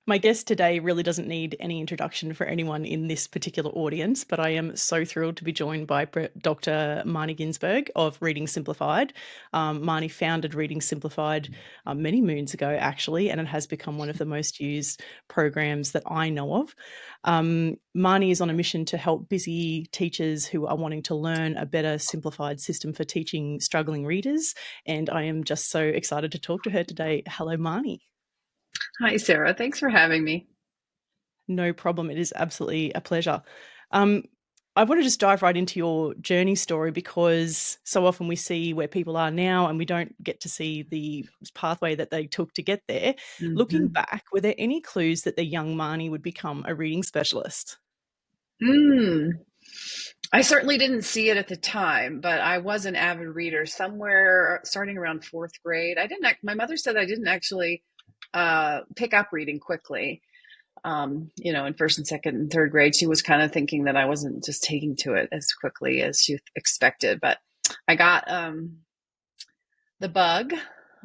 My guest today really doesn't need any introduction for anyone in this particular audience, but I am so thrilled to be joined by Dr. Marnie Ginsberg of Reading Simplified. Marnie founded Reading Simplified many moons ago, actually, and it has become one of the most used programs that I know of. Marnie is on a mission to help busy teachers who are wanting to learn a better simplified system for teaching struggling readers, and I am just so excited to talk to her today. Hello, Marnie. Hi, Sarah. Thanks for having me. No problem. It is absolutely a pleasure. Um, I want to just dive right into your journey story because so often we see where people are now and we don't get to see the pathway that they took to get there. Looking hmm back, were there any clues that the young Marnie would become a reading specialist? Mm. I certainly didn't see it at the time, but I was an avid reader somewhere starting around fourth grade. I didn't. My mother said I didn't actually pick up reading quickly. In first and second and third grade, she was kind of thinking that I wasn't just taking to it as quickly as she expected. But I got the bug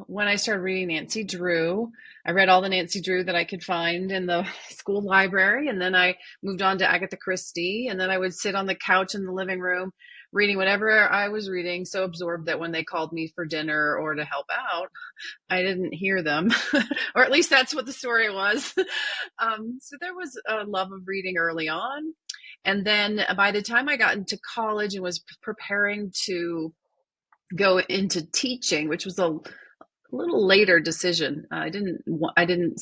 when I started reading Nancy Drew. I read all the Nancy Drew that I could find in the school library, and then I moved on to Agatha Christie, and then I would sit on the couch in the living room reading whatever I was reading, so absorbed that when they called me for dinner or to help out, I didn't hear them, or at least that's what the story was. So there was a love of reading early on. And then by the time I got into college and was preparing to go into teaching, which was a little later decision. I didn't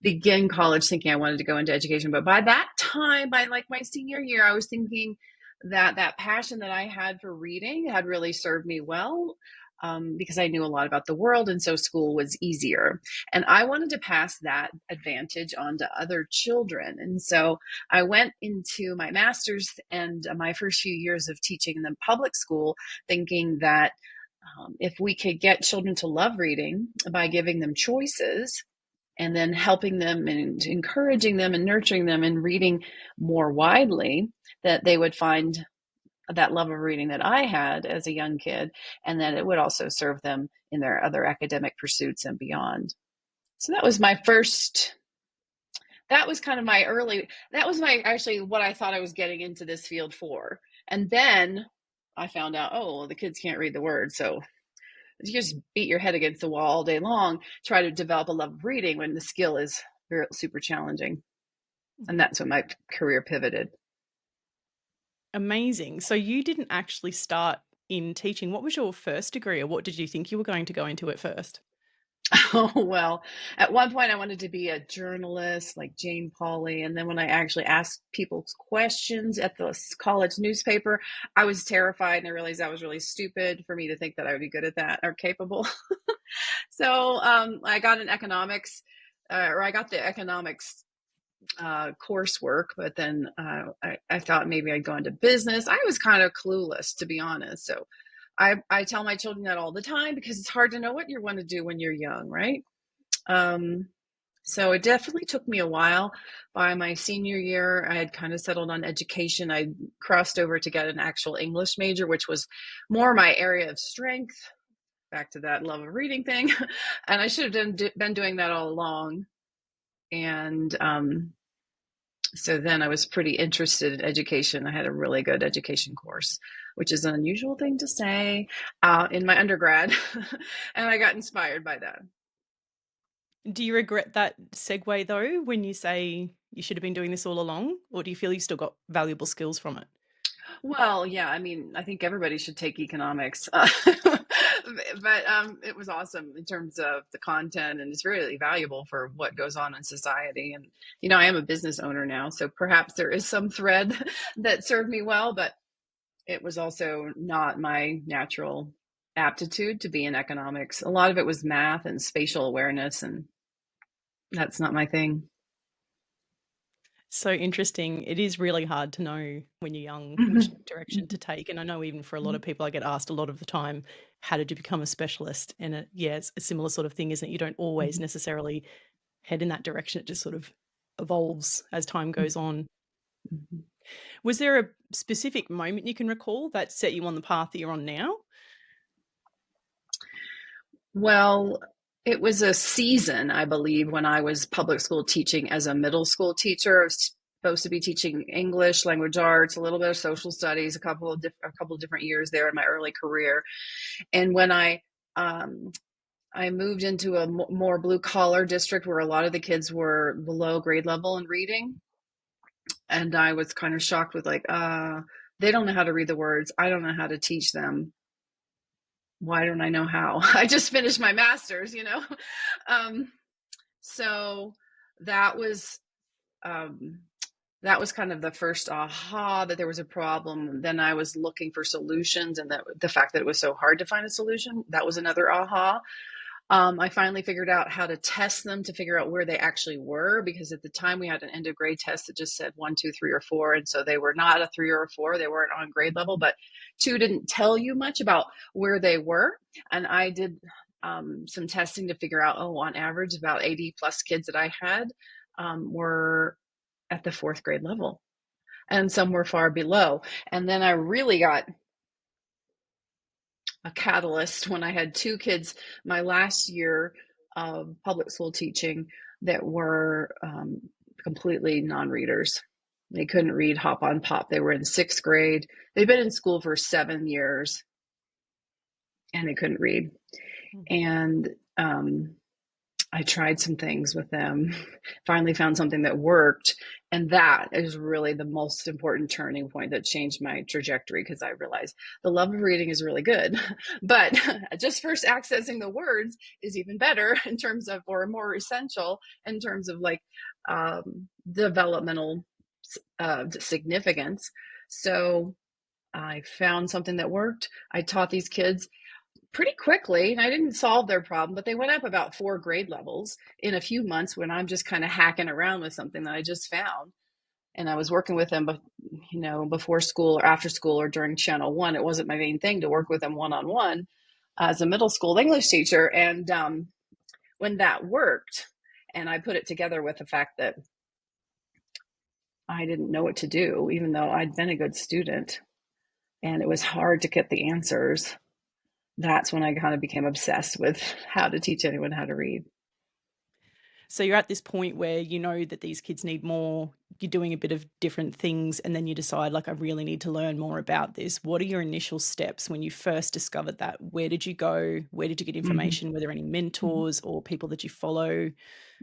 begin college thinking I wanted to go into education, but by that time, by like my senior year, I was thinking that that passion that I had for reading had really served me well. Because I knew a lot about the world, and so school was easier. And I wanted to pass that advantage on to other children. And so I went into my master's and my first few years of teaching in the public school, thinking that if we could get children to love reading by giving them choices and then helping them and encouraging them and nurturing them and reading more widely, that they would find that love of reading that I had as a young kid, and that it would also serve them in their other academic pursuits and beyond. So that was my first, that was kind of my early, that was my actually what I thought I was getting into this field for. And then I found out, oh, well, the kids can't read the words. So you just beat your head against the wall all day long, try to develop a love of reading when the skill is very, super challenging. And that's when my career pivoted. Amazing. So you didn't actually start in teaching. What was your first degree, or what did you think you were going to go into at first? Oh, well, at one point I wanted to be a journalist like Jane Pauley. And then when I actually asked people questions at the college newspaper, I was terrified and I realized that was really stupid for me to think that I would be good at that or capable. So I got an economics, or I got the economics coursework, but then I thought maybe I'd go into business. I was kind of clueless, to be honest. So I tell my children that all the time because it's hard to know what you want to do when you're young, right? Um, so it definitely took me a while. By my senior year, I had kind of settled on education. I crossed over to get an actual English major, which was more my area of strength. Back to that love of reading thing. And I should have been doing that all along. And so then I was pretty interested in education. I had a really good education course, which is an unusual thing to say in my undergrad. And I got inspired by that. Do you regret that segue though, when you say you should have been doing this all along, or do you feel you still got valuable skills from it? Well, yeah, I mean, I think everybody should take economics. But it was awesome in terms of the content, and it's really valuable for what goes on in society. And, I am a business owner now, so perhaps there is some thread that served me well, but it was also not my natural aptitude to be in economics. A lot of it was math and spatial awareness, and that's not my thing. So interesting. It is really hard to know when you're young which Mhm. direction to take. And I know even for a lot of people, I get asked a lot of the time, how did you become a specialist? And yeah, it's a similar sort of thing, isn't it? You don't always Mhm. necessarily head in that direction. It just sort of evolves as time goes on. Mhm. Was there a specific moment you can recall that set you on the path that you're on now? Well, It was a season, I believe, when I was public school teaching as a middle school teacher. I was supposed to be teaching English, language arts, a little bit of social studies, a couple of different years there in my early career. And when um, I moved into a more blue collar district where a lot of the kids were below grade level in reading, and I was kind of shocked with like, they don't know how to read the words. I don't know how to teach them. Why don't I know how? I just finished my master's. Um, so that was um, that was kind of the first aha that there was a problem. Then I was looking for solutions, and that the fact that it was so hard to find a solution, that was another aha. I finally figured out how to test them to figure out where they actually were, because at the time we had an end of grade test that just said 1, 2, 3, or 4. And so they were not a 3 or a 4. They weren't on grade level, but 2 didn't tell you much about where they were. And I did some testing to figure out, on average, about 80 plus kids that I had were at the 4th grade level, and some were far below. And then I really got a catalyst when I had 2 kids my last year of public school teaching that were completely non-readers. They couldn't read hop on pop. They were in 6th grade. They'd been in school for 7 years and they couldn't read. And I tried some things with them, finally found something that worked. And that is really the most important turning point that changed my trajectory, because I realized the love of reading is really good, but just first accessing the words is even better in terms of, or more essential in terms of like developmental significance. So I found something that worked. I taught these kids pretty quickly, and I didn't solve their problem, but they went up about 4 grade levels in a few months when I'm just kind of hacking around with something that I just found. And I was working with them, before school or after school or during Channel 1. It wasn't my main thing to work with them one-on-one as a middle school English teacher. And when that worked, and I put it together with the fact that I didn't know what to do, even though I'd been a good student, and it was hard to get the answers, that's when I kind of became obsessed with how to teach anyone how to read. So you're at this point where you know that these kids need more, you're doing a bit of different things, and then you decide, like, I really need to learn more about this. What are your initial steps when you first discovered that? Where did you go? Where did you get Mm-hmm. information? Were there any mentors or people that you follow?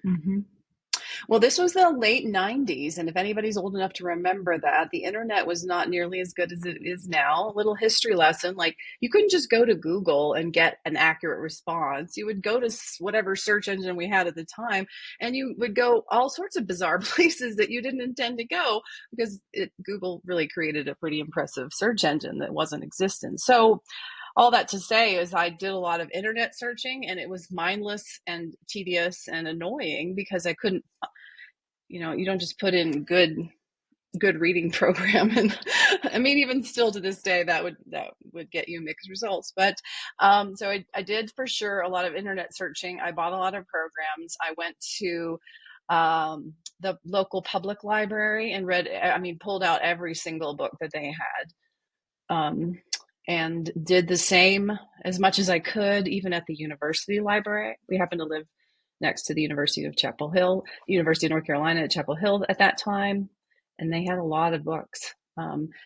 Mm-hmm. Well, this was the late 90s. And if anybody's old enough to remember that, the internet was not nearly as good as it is now. A little history lesson, like, you couldn't just go to Google and get an accurate response. You would go to whatever search engine we had at the time, and you would go all sorts of bizarre places that you didn't intend to go, because Google really created a pretty impressive search engine that wasn't existent. So all that to say is I did a lot of internet searching, and it was mindless and tedious and annoying because I couldn't, you don't just put in good reading program. And I mean, even still to this day, that would get you mixed results. But so I did for sure a lot of internet searching. I bought a lot of programs. I went to the local public library and pulled out every single book that they had. And did the same as much as I could, even at the university library. We happened to live next to the University of Chapel Hill, University of North Carolina at Chapel Hill at that time, and they had a lot of books.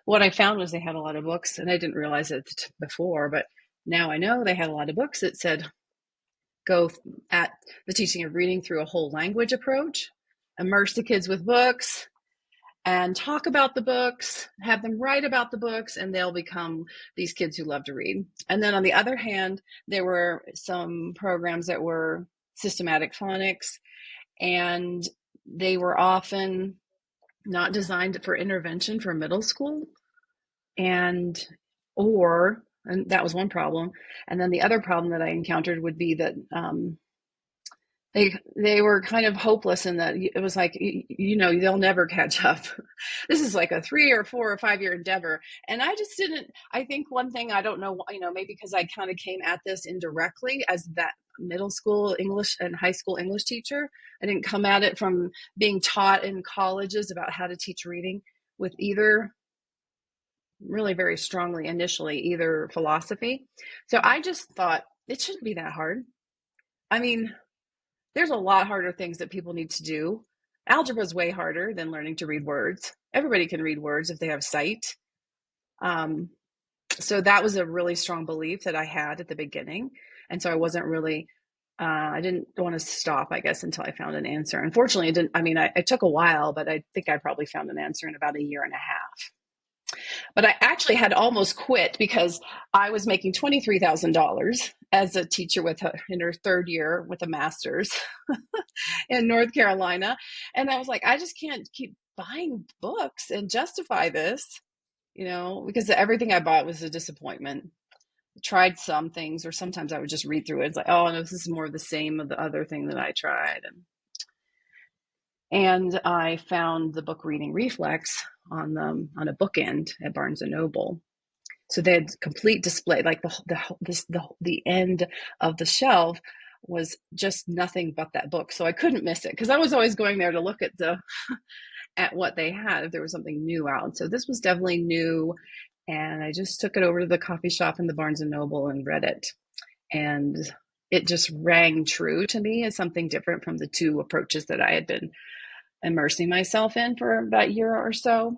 What I found was they had a lot of books, and I didn't realize it before, but now I know they had a lot of books that said, go at the teaching of reading through a whole language approach, immerse the kids with books, and talk about the books, have them write about the books, and they'll become these kids who love to read. And then on the other hand, there were some programs that were systematic phonics, and they were often not designed for intervention for middle school. And that was one problem. And then the other problem that I encountered would be that they were kind of hopeless in that it was like, they'll never catch up. This is like a 3 or 4 or 5 year endeavor. And I just didn't, I think one thing, I don't know, maybe because I kind of came at this indirectly as that middle school English and high school English teacher. I didn't come at it from being taught in colleges about how to teach reading with either really very strongly initially, either philosophy. So I just thought it shouldn't be that hard. I mean, there's a lot harder things that people need to do. Algebra is way harder than learning to read words. Everybody can read words if they have sight. Um, so that was a really strong belief that I had at the beginning. And so I wasn't really, I didn't want to stop, I guess, until I found an answer. Unfortunately, it didn't, I mean, it took a while, but I think I probably found an answer in about a year and a half. But I actually had almost quit because I was making $23,000 as a teacher in her third year with a master's in North Carolina. And I was like, I just can't keep buying books and justify this, because everything I bought was a disappointment. I tried some things, or sometimes I would just read through it. It's like, oh no, this is more of the same of the other thing that I tried. And I found the book Reading Reflex on a bookend at Barnes and Noble. So they had complete display, like the end of the shelf was just nothing but that book. So I couldn't miss it because I was always going there to look at what they had if there was something new out. So this was definitely new, and I just took it over to the coffee shop in the Barnes and Noble and read it, and it just rang true to me as something different from the two approaches that I had been immersing myself in for about a year or so.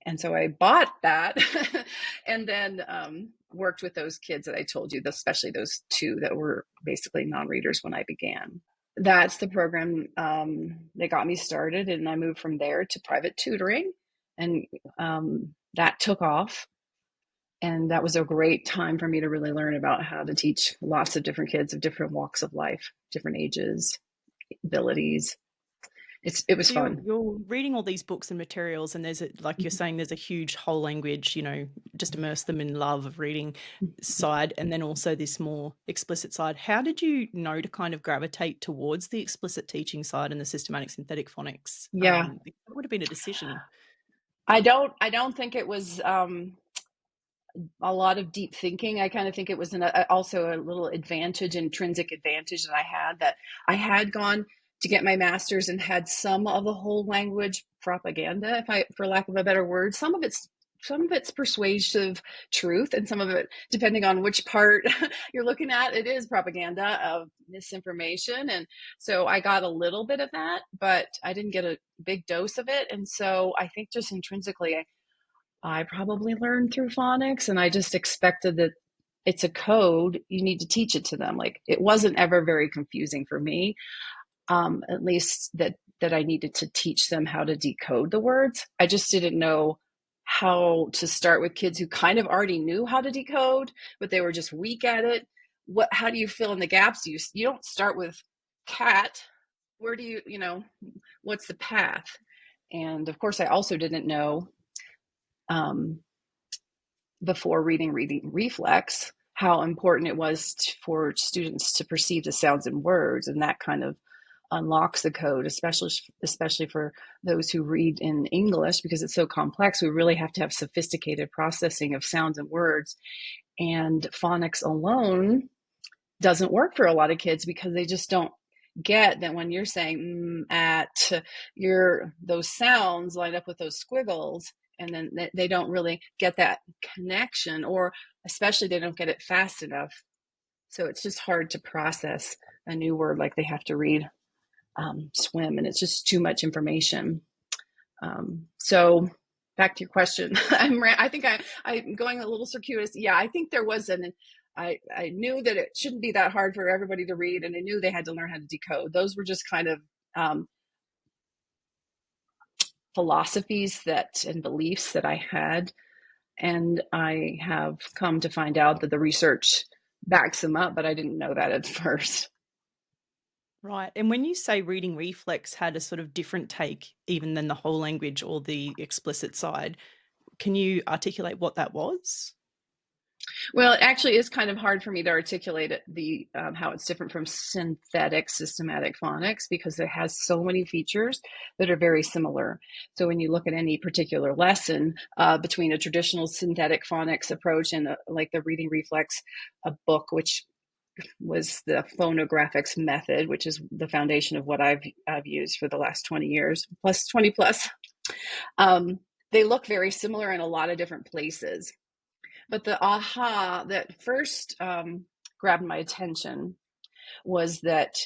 And so I bought that and then worked with those kids that I told you, especially those two that were basically non-readers when I began. That's the program that got me started. And I moved from there to private tutoring. And that took off. And that was a great time for me to really learn about how to teach lots of different kids of different walks of life, different ages, abilities. It was So you're fun. you're reading all these books and materials, and like you're saying, there's a huge whole language, just immerse them in love of reading side, and then also this more explicit side. How did you know to kind of gravitate towards the explicit teaching side and the systematic synthetic phonics? Yeah. That would have been a decision. I don't think it was a lot of deep thinking. I kind of think it was also a little intrinsic advantage that I had gone to get my master's and had some of the whole language propaganda, for lack of a better word. Some of it's persuasive truth, and some of it, depending on which part you're looking at, it is propaganda of misinformation. And so I got a little bit of that, but I didn't get a big dose of it. And so I think just intrinsically, I probably learned through phonics, and I just expected that it's a code. You need to teach it to them. Like, it wasn't ever very confusing for me, at least that I needed to teach them how to decode the words. I just didn't know how to start with kids who kind of already knew how to decode, but they were just weak at it. How do you fill in the gaps? You don't start with cat. Where do what's the path? And of course, I also didn't know, um, before reading reflex, how important it was for students to perceive the sounds in words, and that kind of unlocks the code, especially for those who read in English, because it's so complex. We really have to have sophisticated processing of sounds and words, and phonics alone doesn't work for a lot of kids because they just don't get that when you're saying at, those sounds line up with those squiggles, and then they don't really get that connection, or especially they don't get it fast enough. So it's just hard to process a new word, like they have to read swim, and it's just too much information. So back to your question. I think I'm going a little circuitous. Yeah, I think there was I knew that it shouldn't be that hard for everybody to read, and I knew they had to learn how to decode. Those were just kind of philosophies and beliefs that I had, and I have come to find out that the research backs them up, but I didn't know that at first. Right. And when you say reading reflex had a sort of different take even than the whole language or the explicit side, can you articulate what that was? Well, it actually is kind of hard for me to articulate how it's different from synthetic systematic phonics, because it has so many features that are very similar. So when you look at any particular lesson between a traditional synthetic phonics approach and like the reading reflex, a book, which was the phonographics method, which is the foundation of what I've used for the last 20 years, plus 20 plus, they look very similar in a lot of different places. But the aha that first grabbed my attention was that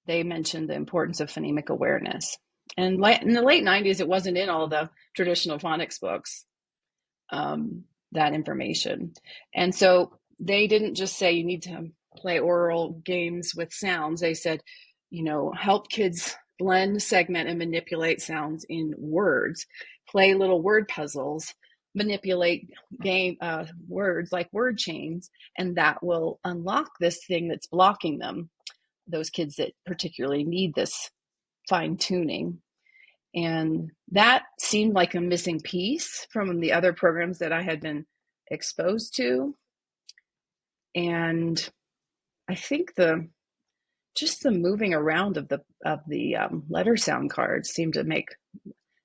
they mentioned the importance of phonemic awareness. And in the late 90s, it wasn't in all the traditional phonics books, that information. And so they didn't just say you need to play oral games with sounds. They said, help kids blend, segment, and manipulate sounds in words, play little word puzzles, manipulate words like word chains, and that will unlock this thing that's blocking them, those kids that particularly need this fine tuning. And that seemed like a missing piece from the other programs that I had been exposed to. And I think the moving around of the letter sound cards seemed to make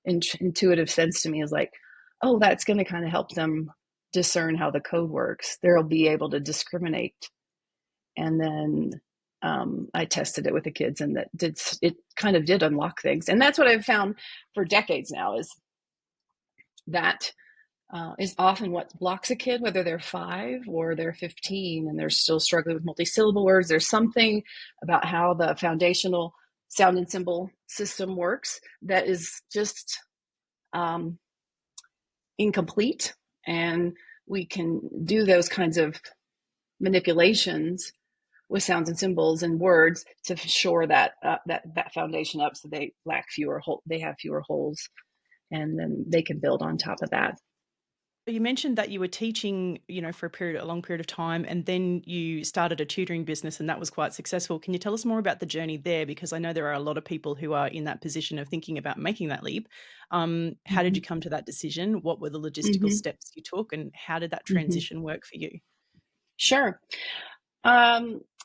intuitive sense to me, as like, oh, that's going to kind of help them discern how the code works. They'll be able to discriminate. And then I tested it with the kids, and it kind of did unlock things. And that's what I've found for decades now, is that is often what blocks a kid, whether they're 5 or they're 15 and they're still struggling with multisyllable words. There's something about how the foundational sound and symbol system works that is just incomplete. And we can do those kinds of manipulations with sounds and symbols and words to shore that foundation up, so they have fewer holes, and then they can build on top of that. You mentioned that you were teaching, for a long period of time, and then you started a tutoring business, and that was quite successful. Can you tell us more about the journey there? Because I know there are a lot of people who are in that position of thinking about making that leap. How did you come to that decision? What were the logistical Mm-hmm. steps you took, and how did that Mm-hmm. transition work for you? Sure.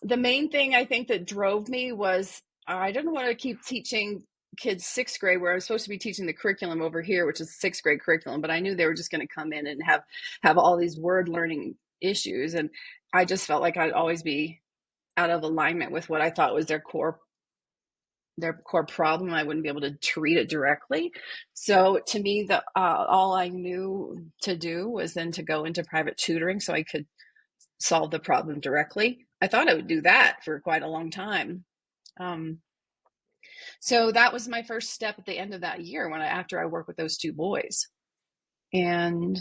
The main thing I think that drove me was I didn't want to keep teaching kids 6th grade, where I was supposed to be teaching the curriculum over here, which is 6th grade curriculum, but I knew they were just going to come in and have all these word learning issues. And I just felt like I'd always be out of alignment with what I thought was their core problem. I wouldn't be able to treat it directly. So to me, all I knew to do was then to go into private tutoring so I could solve the problem directly. I thought I would do that for quite a long time. So that was my first step at the end of that year, after I worked with those 2 boys. And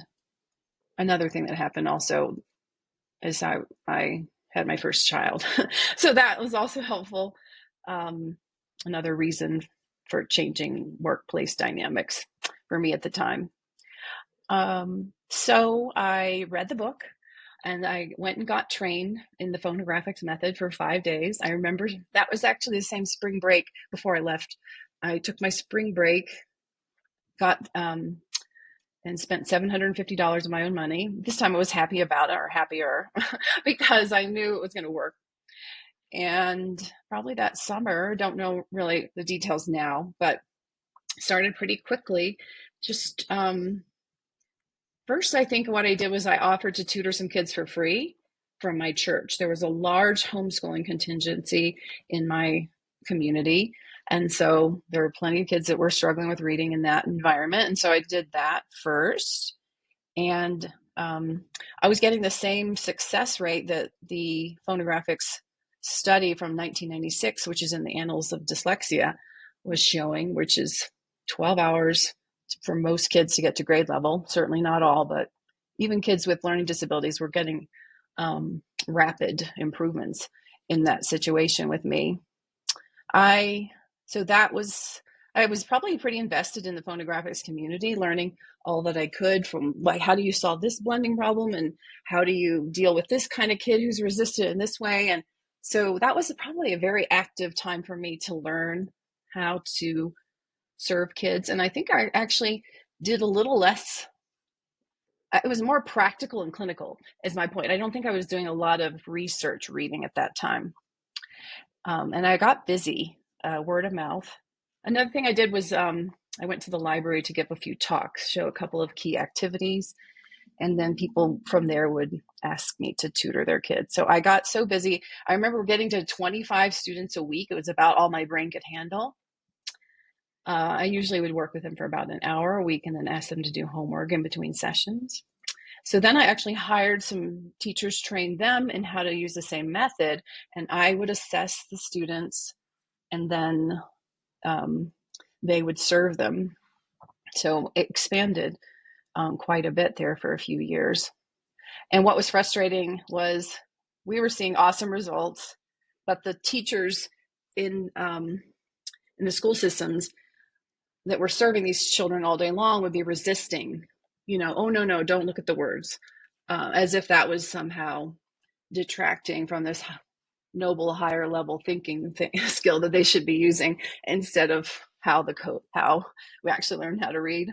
another thing that happened also is I had my first child. So that was also helpful. Another reason for changing workplace dynamics for me at the time. So I read the book, and I went and got trained in the phonographics method for 5 days. I remember that was actually the same spring break before I left. I took my spring break, got and spent $750 of my own money. This time I was happy about it, or happier, because I knew it was going to work. And probably that summer, don't know really the details now, but started pretty quickly. Just first, I think what I did was I offered to tutor some kids for free from my church. There was a large homeschooling contingency in my community. And so there were plenty of kids that were struggling with reading in that environment. And so I did that first. And I was getting the same success rate that the phonographics study from 1996, which is in the Annals of Dyslexia, was showing, which is 12 hours for most kids to get to grade level. Certainly not all, but even kids with learning disabilities were getting rapid improvements in that situation with me. I was probably pretty invested in the phonographics community, learning all that I could from, like, how do you solve this blending problem, and how do you deal with this kind of kid who's resistant in this way. And so that was probably a very active time for me to learn how to serve kids. And I think I actually did a little less. It was more practical and clinical, is my point. I don't think I was doing a lot of research reading at that time. And I got busy, word of mouth. Another thing I did was I went to the library to give a few talks, show a couple of key activities, and then people from there would ask me to tutor their kids. So I got so busy. I remember getting to 25 students a week. It was about all my brain could handle. I usually would work with them for about an hour a week and then ask them to do homework in between sessions. So then I actually hired some teachers, trained them in how to use the same method, and I would assess the students, and then they would serve them. So it expanded quite a bit there for a few years. And what was frustrating was we were seeing awesome results, but the teachers in the school systems that were serving these children all day long would be resisting, oh, no, no, don't look at the words, as if that was somehow detracting from this noble higher level thinking skill that they should be using, instead of how we actually learn how to read.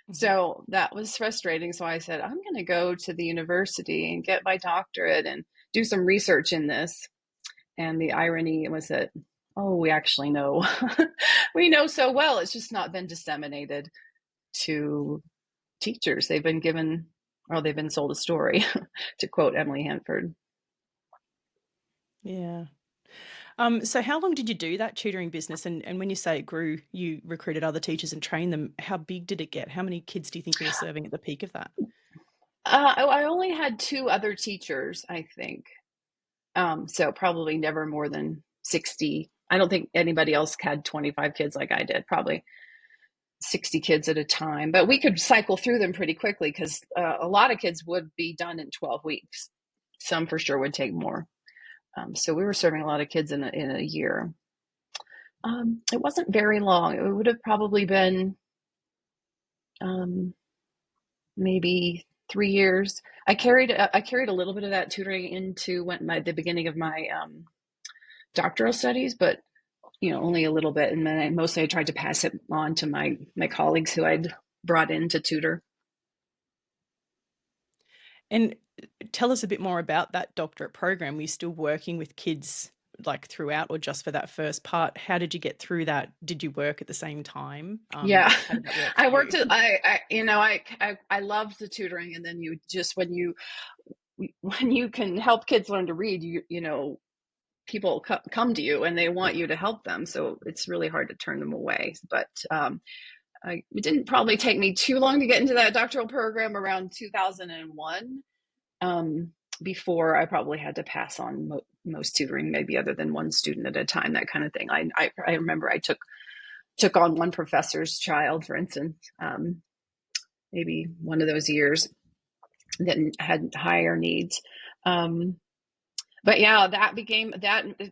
Mhm. So that was frustrating. So I said, I'm going to go to the university and get my doctorate and do some research in this. And the irony was that, oh, we actually know. We know so well. It's just not been disseminated to teachers. They've been given, or they've been sold a story, to quote Emily Hanford. Yeah. So how long did you do that tutoring business? And when you say it grew, you recruited other teachers and trained them. How big did it get? How many kids do you think you were serving at the peak of that? I only had two other teachers, I think. So probably never more than 60. I don't think anybody else had 25 kids like I did, probably 60 kids at a time. But we could cycle through them pretty quickly because a lot of kids would be done in 12 weeks. Some for sure would take more. So we were serving a lot of kids in a year. It wasn't very long. It would have probably been um, maybe 3 years. I carried a little bit of that tutoring into the beginning of my doctoral studies, but only a little bit. And then mostly I tried to pass it on to my colleagues who I'd brought in to tutor. And tell us a bit more about that doctorate program. Were you still working with kids like throughout, or just for that first part? How did you get through that? Did you work at the same time? Yeah, How did that work I for worked you? at I loved the tutoring, and then you just when you can help kids learn to read, people come to you and they want you to help them, so it's really hard to turn them away. But it didn't probably take me too long to get into that doctoral program, around 2001, before I probably had to pass on most tutoring, maybe other than one student at a time, that kind of thing. I remember I took on one professor's child, for instance, maybe one of those years that had higher needs. Um, but yeah, that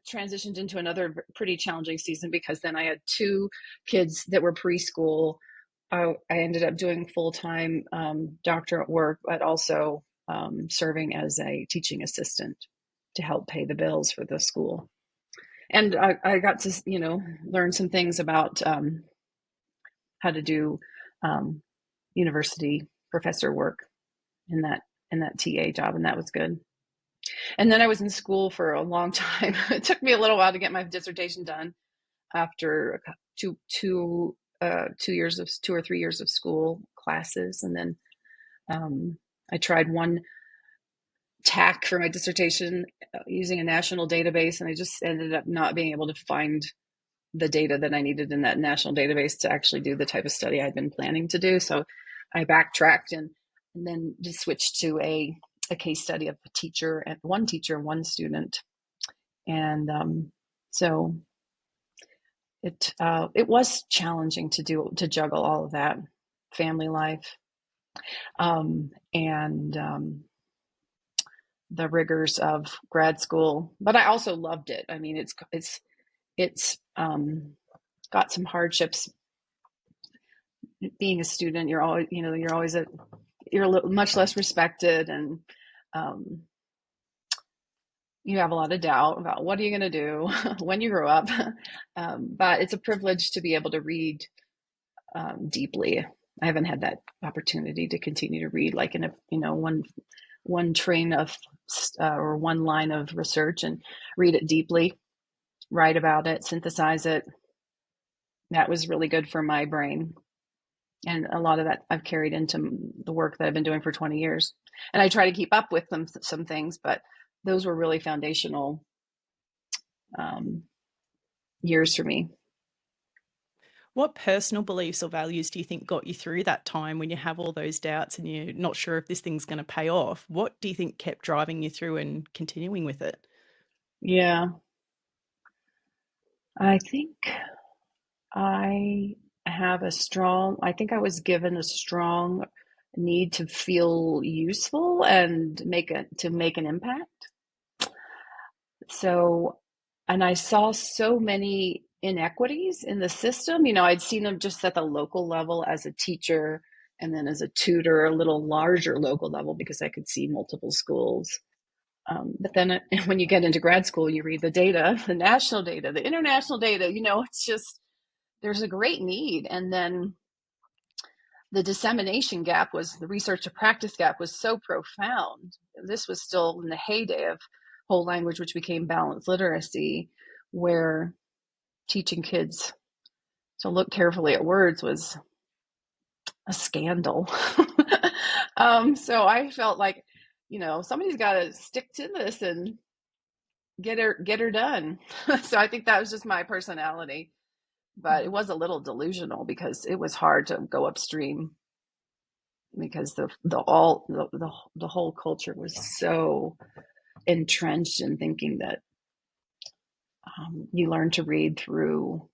transitioned into another pretty challenging season, because then I had two kids that were preschool. I ended up doing full-time doctorate work, but also serving as a teaching assistant to help pay the bills for the school. And I got to, learn some things about how to do um, university professor work in that TA job, and that was good. And then I was in school for a long time. It took me a little while to get my dissertation done after two 2 or 3 years of school classes, and then I tried one tack for my dissertation using a national database, and I just ended up not being able to find the data that I needed in that national database to actually do the type of study I'd been planning to do. So I backtracked and then just switched to a case study of one teacher, one student. And so it was challenging to juggle all of that, family life, and the rigors of grad school. But I also loved it. I mean, it's got some hardships. Being a student, you're much less respected, and um, you have a lot of doubt about what are you going to do when you grow up. But it's a privilege to be able to read deeply. I haven't had that opportunity to continue to read like in a one train of or one line of research and read it deeply, write about it, synthesize it. That was really good for my brain. And a lot of that I've carried into the work that I've been doing for 20 years. And I try to keep up with some things, but those were really foundational um, years for me. What personal beliefs or values do you think got you through that time when you have all those doubts and you're not sure if this thing's going to pay off? What do you think kept driving you through and continuing with it? Yeah, I think I I think I was given a strong need to feel useful and to make an impact. So, and I saw so many inequities in the system. You know, I'd seen them just at the local level as a teacher and then as a tutor, a little larger local level because I could see multiple schools. But then when you get into grad school, you read the data, the national data, the international data, you know, it's just, there's a great need. And then the dissemination gap was the research to practice gap was so profound. This was still in the heyday of whole language, which became balanced literacy, where teaching kids to look carefully at words was a scandal. So I felt like, you know, somebody's got to stick to this and get her done. So I think that was just my personality, but it was a little delusional because it was hard to go upstream because the whole culture was so entrenched in thinking that you learn to read through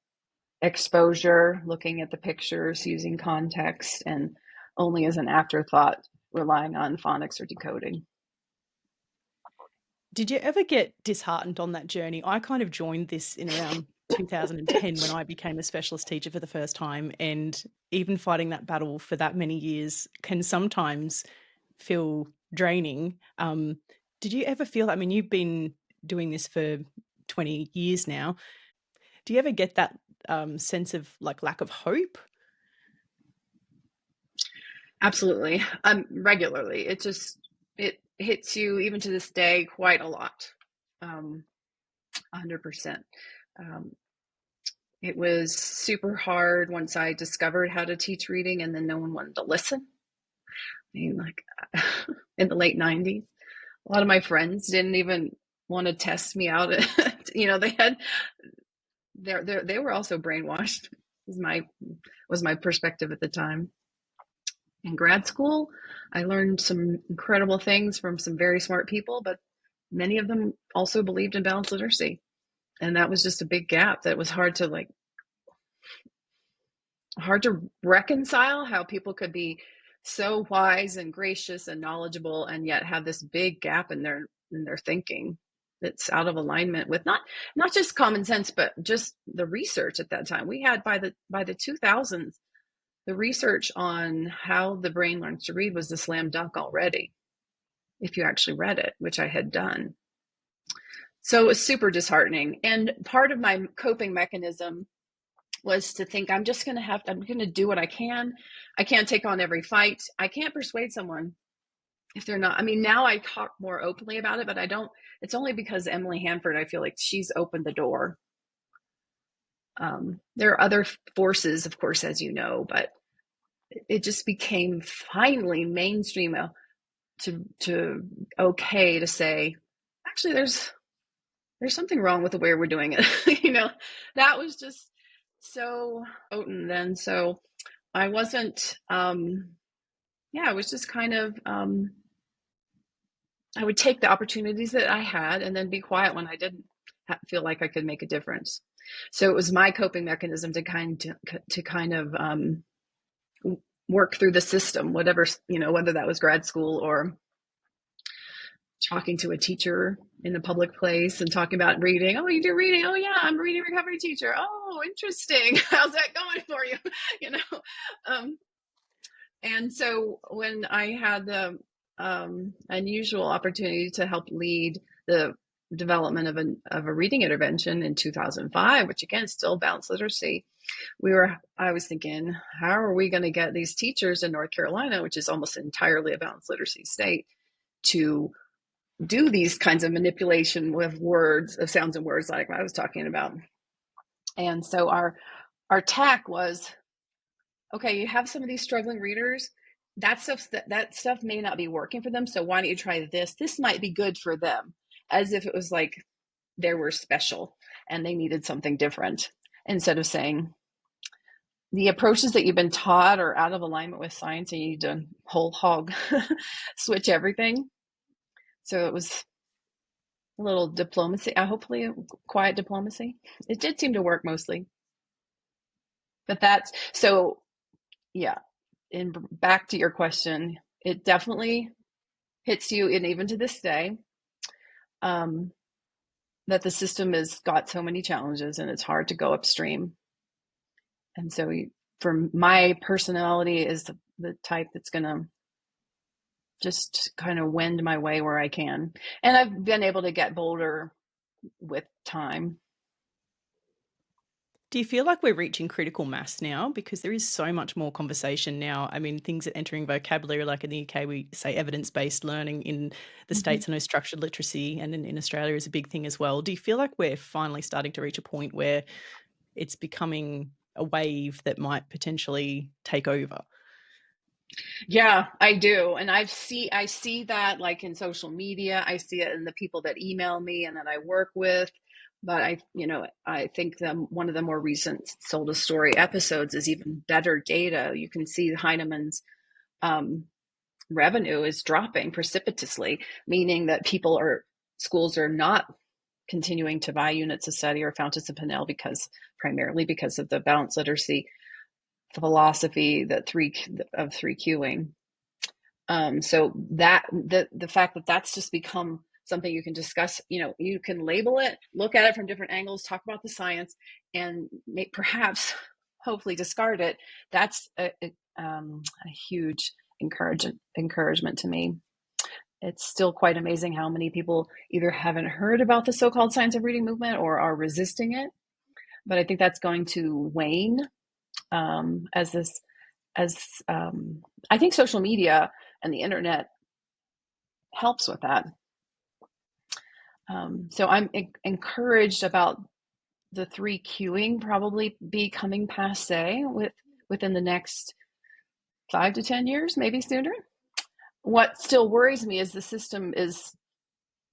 exposure, looking at the pictures, using context, and only as an afterthought, relying on phonics or decoding. Did you ever get disheartened on that journey? I kind of joined this in around 2010 when I became a specialist teacher for the first time. And even fighting that battle for that many years can sometimes feel draining. Did you ever feel, I mean, you've been doing this for 20 years now. Do you ever get that sense of like lack of hope? Absolutely. Regularly. It hits you even to this day quite a lot. 100%. Um, it was super hard once I discovered how to teach reading and then no one wanted to listen. I mean, like in the late 90s, a lot of my friends didn't even want to test me out. You know, they were also brainwashed. Was my perspective at the time. In grad school, I learned some incredible things from some very smart people, but many of them also believed in balanced literacy. And that was just a big gap that was hard to reconcile how people could be so wise and gracious and knowledgeable and yet have this big gap in their thinking that's out of alignment with not just common sense but just the research at that time. We had by the 2000s, the research on how the brain learns to read was a slam dunk already if you actually read it, which I had done. So it was super disheartening. And part of my coping mechanism was to think I'm going to do what I can. I can't take on every fight. I can't persuade someone if they're not. I mean, now I talk more openly about it, but I don't. It's only because Emily Hanford, I feel like she's opened the door. There are other forces, of course, as you know, but it just became finally mainstream to okay to say, actually, there's something wrong with the way we're doing it. You know, that was just so potent then. So I wasn't, yeah, it was just kind of, I would take the opportunities that I had and then be quiet when I didn't feel like I could make a difference. So it was my coping mechanism to kind of work through the system, whatever, you know, whether that was grad school or talking to a teacher in a public place and talking about reading. Oh, you do reading? Oh, yeah, I'm a reading recovery teacher. Oh, interesting. How's that going for you? You know, and so when I had the unusual opportunity to help lead the development of a reading intervention in 2005, which again, still balanced literacy, I was thinking, how are we going to get these teachers in North Carolina, which is almost entirely a balanced literacy state, to do these kinds of manipulation with words, of sounds and words, like I was talking about. And so our tack was, okay, you have some of these struggling readers. That stuff may not be working for them. So why don't you try this? This might be good for them, as if it was like they were special and they needed something different. Instead of saying, the approaches that you've been taught are out of alignment with science, and you need to whole hog switch everything. So it was a little diplomacy, hopefully quiet diplomacy. It did seem to work mostly. But that's so, yeah. And back to your question, it definitely hits you, and even to this day, um, that the system has got so many challenges and it's hard to go upstream. And so, for my personality is the type that's going to just kind of wend my way where I can. And I've been able to get bolder with time. Do you feel like we're reaching critical mass now? Because there is so much more conversation now. I mean, things are entering vocabulary, like in the UK, we say evidence-based learning. In the Mm-hmm. States, I know structured literacy, and in Australia is a big thing as well. Do you feel like we're finally starting to reach a point where it's becoming a wave that might potentially take over? Yeah, I do. And I see that like in social media. I see it in the people that email me and that I work with. But I think one of the more recent Sold a Story episodes is even better data. You can see Heinemann's um, revenue is dropping precipitously, meaning that schools are not continuing to buy units of study or fountains of Pinnell primarily because of the balanced literacy philosophy of three queuing. So that the fact that that's just become something you can discuss, you can label it, look at it from different angles, talk about the science, and perhaps hopefully discard it. That's a huge encouragement to me. It's still quite amazing how many people either haven't heard about the so-called science of reading movement or are resisting it. But I think that's going to wane as this as I think social media and the internet helps with that. So I'm encouraged about the three queuing probably becoming passe within the next 5 to 10 years, maybe sooner. What still worries me is the system is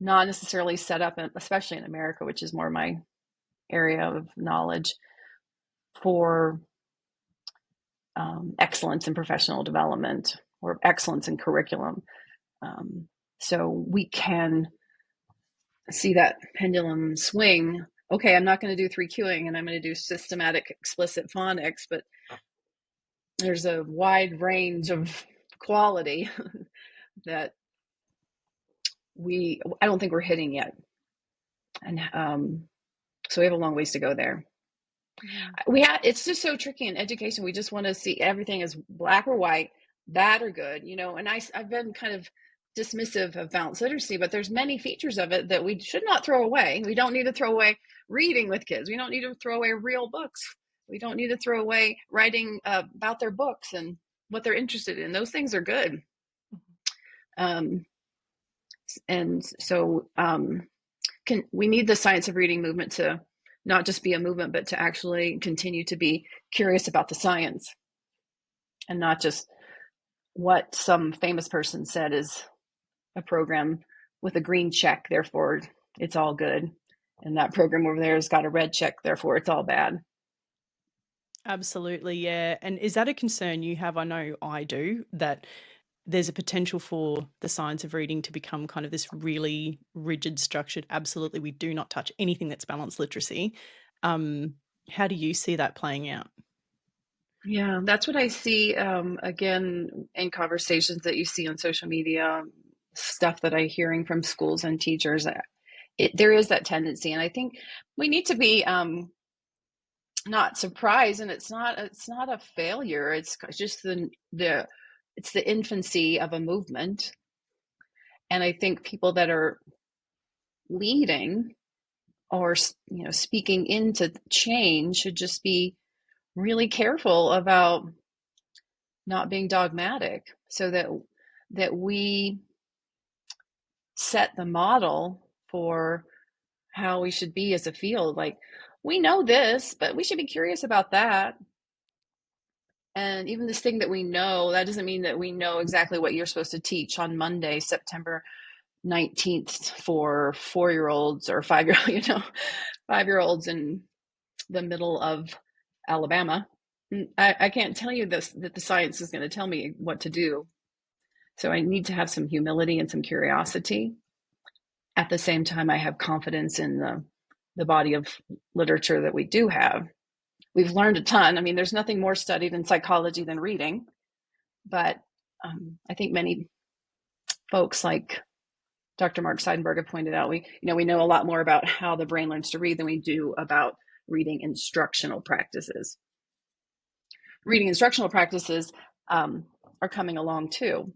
not necessarily set up, especially in America, which is more my area of knowledge, for excellence in professional development or excellence in curriculum. So we can see that pendulum swing. Okay, I'm not going to do three queuing and I'm going to do systematic explicit phonics, but there's a wide range of quality that I don't think we're hitting yet. And so we have a long ways to go there. It's just so tricky in education. We just want to see everything as black or white, bad or good, and I've been kind of dismissive of balanced literacy, but there's many features of it that we should not throw away. We don't need to throw away reading with kids. We don't need to throw away real books. We don't need to throw away writing about their books and what they're interested in. Those things are good. And so we need the science of reading movement to not just be a movement, but to actually continue to be curious about the science and not just what some famous person said is a program with a green check, therefore it's all good. And that program over there has got a red check, therefore it's all bad. Absolutely, yeah. And is that a concern you have? I know I do, that there's a potential for the science of reading to become kind of this really rigid, structured, absolutely, we do not touch anything that's balanced literacy. How do you see that playing out? Yeah, that's what I see again in conversations that you see on social media, stuff that I'm hearing from schools and teachers. There is that tendency, and I think we need to be not surprised. And it's not a failure. It's just it's the infancy of a movement. And I think people that are leading or speaking into change should just be really careful about not being dogmatic, so that we set the model for how we should be as a field. Like, we know this, but we should be curious about that. And even this thing that we know, that doesn't mean that we know exactly what you're supposed to teach on Monday, September 19th, for 4-year-olds or 5-year-olds, 5-year-olds in the middle of Alabama. I can't tell you this, that the science is going to tell me what to do. So I need to have some humility and some curiosity. At the same time, I have confidence in the body of literature that we do have. We've learned a ton. I mean, there's nothing more studied in psychology than reading, but I think many folks like Dr. Mark Seidenberg have pointed out, we know a lot more about how the brain learns to read than we do about reading instructional practices. Reading instructional practices are coming along too,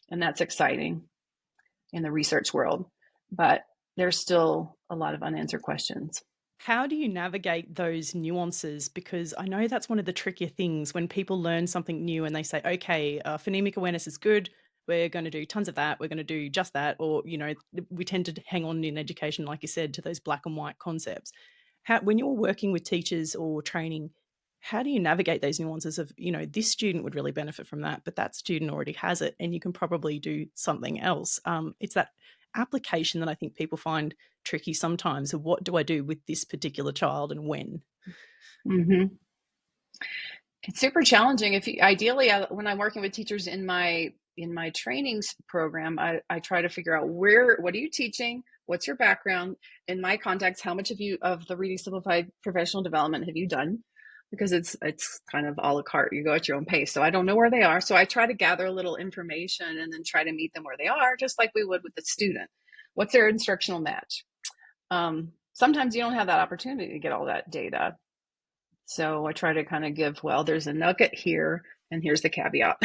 and that's exciting in the research world, but there's still a lot of unanswered questions. How do you navigate those nuances? Because I know that's one of the trickier things when people learn something new and they say, okay, phonemic awareness is good. We're going to do tons of that. We're going to do just that. Or, we tend to hang on in education, like you said, to those black and white concepts. When you're working with teachers or training, how do you navigate those nuances of, this student would really benefit from that, but that student already has it and you can probably do something else? It's that application that I think people find tricky sometimes. So what do I do with this particular child and when? Mm-hmm. It's super challenging. Ideally, when I'm working with teachers in my trainings program, I try to figure out what are you teaching? What's your background? In my context, how much of the Reading Simplified professional development have you done? Because it's kind of a la carte. You go at your own pace. So I don't know where they are. So I try to gather a little information and then try to meet them where they are, just like we would with the student. What's their instructional match? Sometimes you don't have that opportunity to get all that data. So I try to kind of give, well, there's a nugget here, and here's the caveat.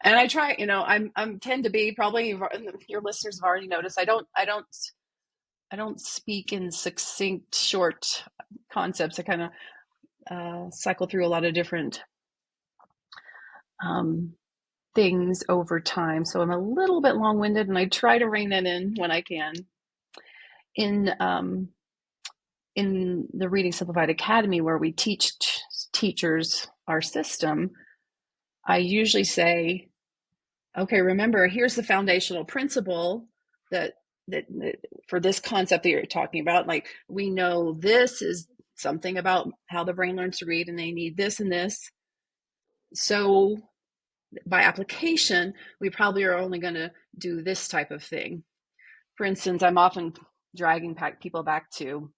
And I try, I'm tend to be, probably your listeners have already noticed, I don't speak in succinct, short concepts. I kind of cycle through a lot of different things over time. So I'm a little bit long-winded, and I try to rein that in when I can. In the Reading Simplified Academy, where we teach teachers our system, I usually say, okay, remember, here's the foundational principle that for this concept that you're talking about. Like, we know this is something about how the brain learns to read, and they need this and this. So by application, we probably are only going to do this type of thing. For instance, I'm often dragging people back to,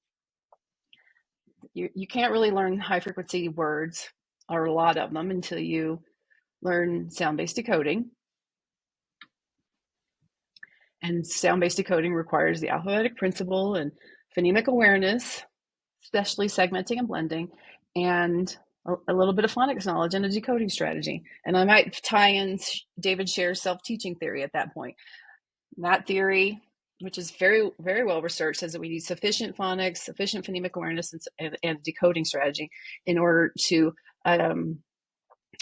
you can't really learn high frequency words, or a lot of them, until you learn sound-based decoding. And sound-based decoding requires the alphabetic principle and phonemic awareness, especially segmenting and blending, and a little bit of phonics knowledge and a decoding strategy. And I might tie in David Scher's self-teaching theory at that point. That theory, which is very, very well researched, says that we need sufficient phonics, sufficient phonemic awareness, and decoding strategy in order to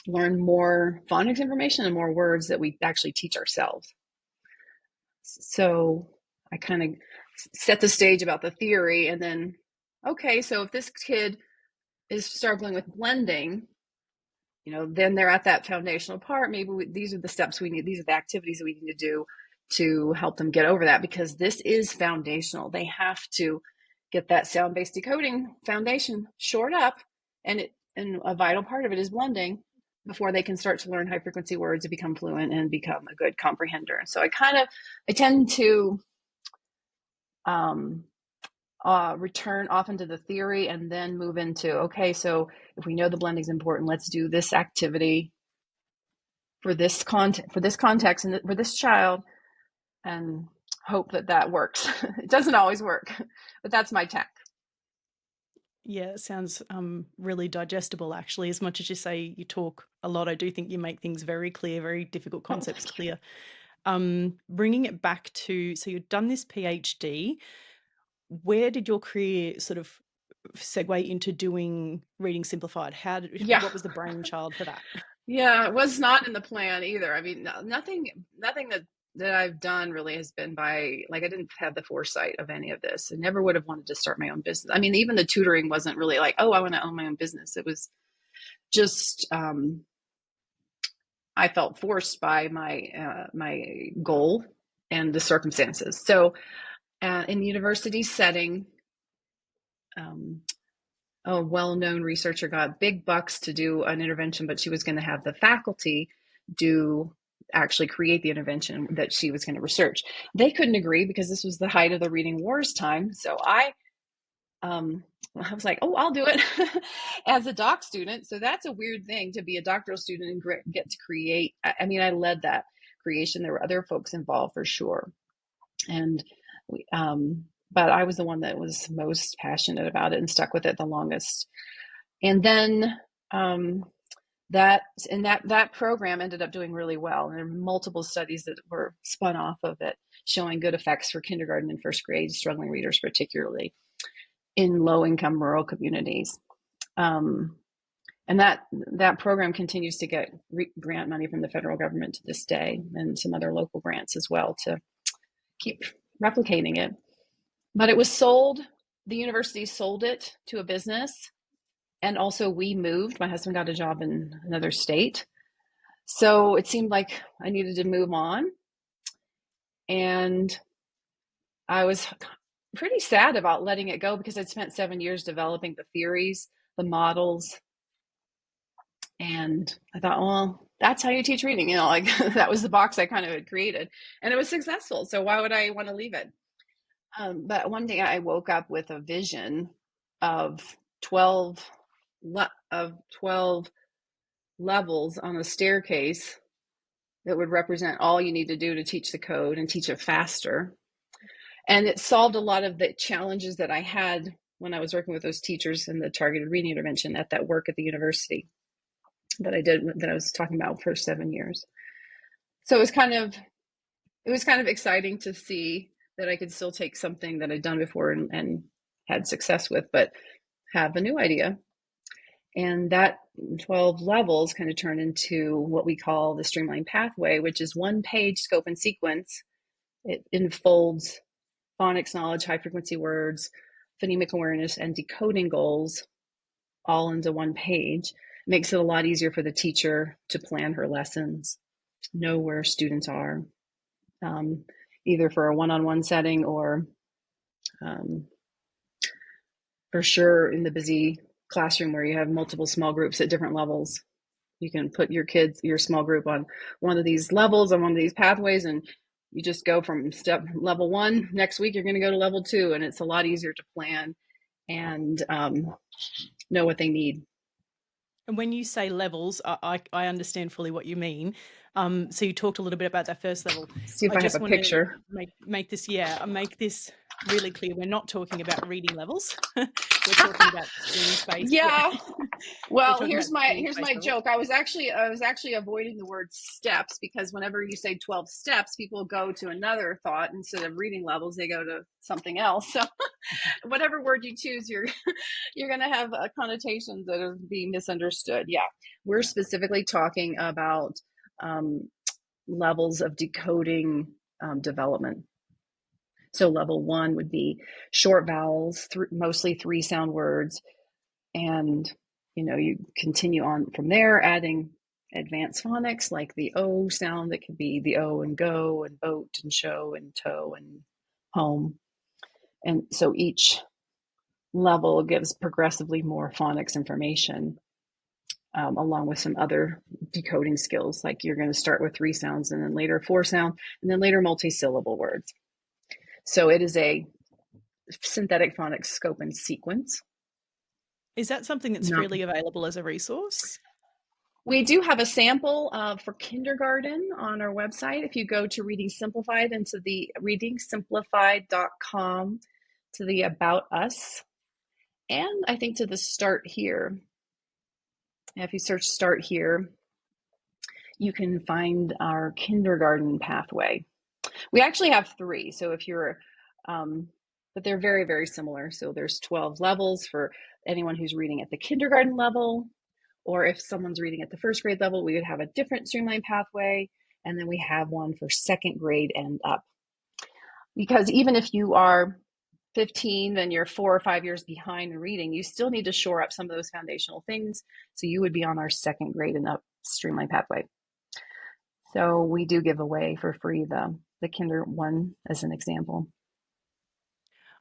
learn more phonics information and more words that we actually teach ourselves. So I kind of set the stage about the theory, and then, okay, so if this kid is struggling with blending, then they're at that foundational part. Maybe these are the steps we need. These are the activities that we need to do to help them get over that, because this is foundational. They have to get that sound-based decoding foundation shored up, and a vital part of it is blending, before they can start to learn high frequency words and become fluent and become a good comprehender. So I tend to return often to the theory, and then move into, okay, so if we know the blending is important, let's do this activity for this context and for this child, and hope that works. It doesn't always work, but that's my tack. Yeah, it sounds really digestible, actually. As much as you say you talk a lot, I do think you make things very clear, very difficult concepts clear. Bringing it back to, so you've done this PhD. Where did your career sort of segue into doing Reading Simplified? Yeah. What was the brainchild for that? Yeah, it was not in the plan either. I mean, nothing that I've done really has been by, like, I didn't have the foresight of any of this. I never would have wanted to start my own business. I mean, even the tutoring wasn't really like, oh, I want to own my own business. It was just, I felt forced by my goal and the circumstances. So in the university setting, a well-known researcher got big bucks to do an intervention, but she was going to have the faculty do actually create the intervention that she was going to research. They couldn't agree because this was the height of the reading wars time. So I was like, oh, I'll do it as a doc student. So that's a weird thing to be a doctoral student and get to create. I mean, I led that creation. There were other folks involved for sure. And but I was the one that was most passionate about it and stuck with it the longest. And then that program ended up doing really well. And there are multiple studies that were spun off of it showing good effects for kindergarten and first grade struggling readers, particularly in low-income rural communities. And that program continues to get grant money from the federal government to this day, and some other local grants as well to keep replicating it. But it was sold, the university sold it to a business. And also we moved, my husband got a job in another state. So it seemed like I needed to move on. And I was pretty sad about letting it go because I'd spent 7 years developing the theories, the models. And I thought, well, that's how you teach reading. Like that was the box I kind of had created. And it was successful. So why would I want to leave it? But one day I woke up with a vision of 12 levels on a staircase that would represent all you need to do to teach the code and teach it faster. And it solved a lot of the challenges that I had when I was working with those teachers in the targeted reading intervention at that work at the university that I was talking about for 7 years. So it was kind of exciting to see that I could still take something that I'd done before and had success with, but have a new idea. And that 12 levels kind of turn into what we call the streamlined pathway, which is one page scope and sequence. It enfolds phonics knowledge, high frequency words, phonemic awareness, and decoding goals all into one page. It makes it a lot easier for the teacher to plan her lessons, know where students are, either for a one-on-one setting or for sure in the busy classroom where you have multiple small groups at different levels. You can put your small group on one of these levels, on one of these pathways, and you just go from level 1. Next week, you're going to go to level 2, and it's a lot easier to plan and know what they need. And when you say levels, I understand fully what you mean. So you talked a little bit about that first level. See if I I have just a want to picture. make this really clear. We're not talking about reading levels. We're talking about screen space. Yeah. Yeah. We're Well, talking about screen here's space my levels. joke. I was actually avoiding the word steps because whenever you say 12 steps, people go to another thought instead of reading levels. They go to something else. So whatever word you choose, you're going to have connotations that are being misunderstood. Yeah, we're specifically talking about levels of decoding development. So level 1 would be short vowels, mostly 3 sound words, and you continue on from there, adding advanced phonics like the O sound. That could be the O and go and boat and show and toe and home. And so each level gives progressively more phonics information, along with some other decoding skills. Like you're going to start with 3 sounds and then later 4 sound and then later multi-syllable words. So it is a synthetic phonics scope and sequence. Is that something that's Not freely available as a resource? We do have a sample for kindergarten on our website. If you go to Reading Simplified into the readingsimplified.com to the About Us, and I think to the Start Here. If you search Start Here, you can find our kindergarten pathway. We actually have 3. So if you're, but they're very, very similar. So there's 12 levels for anyone who's reading at the kindergarten level. Or if someone's reading at the first grade level, we would have a different streamline pathway. And then we have one for second grade and up. Because even if you are 15 and you're 4 or 5 years behind in reading, you still need to shore up some of those foundational things. So you would be on our second grade and up streamline pathway. So we do give away for free the Kinder one as an example.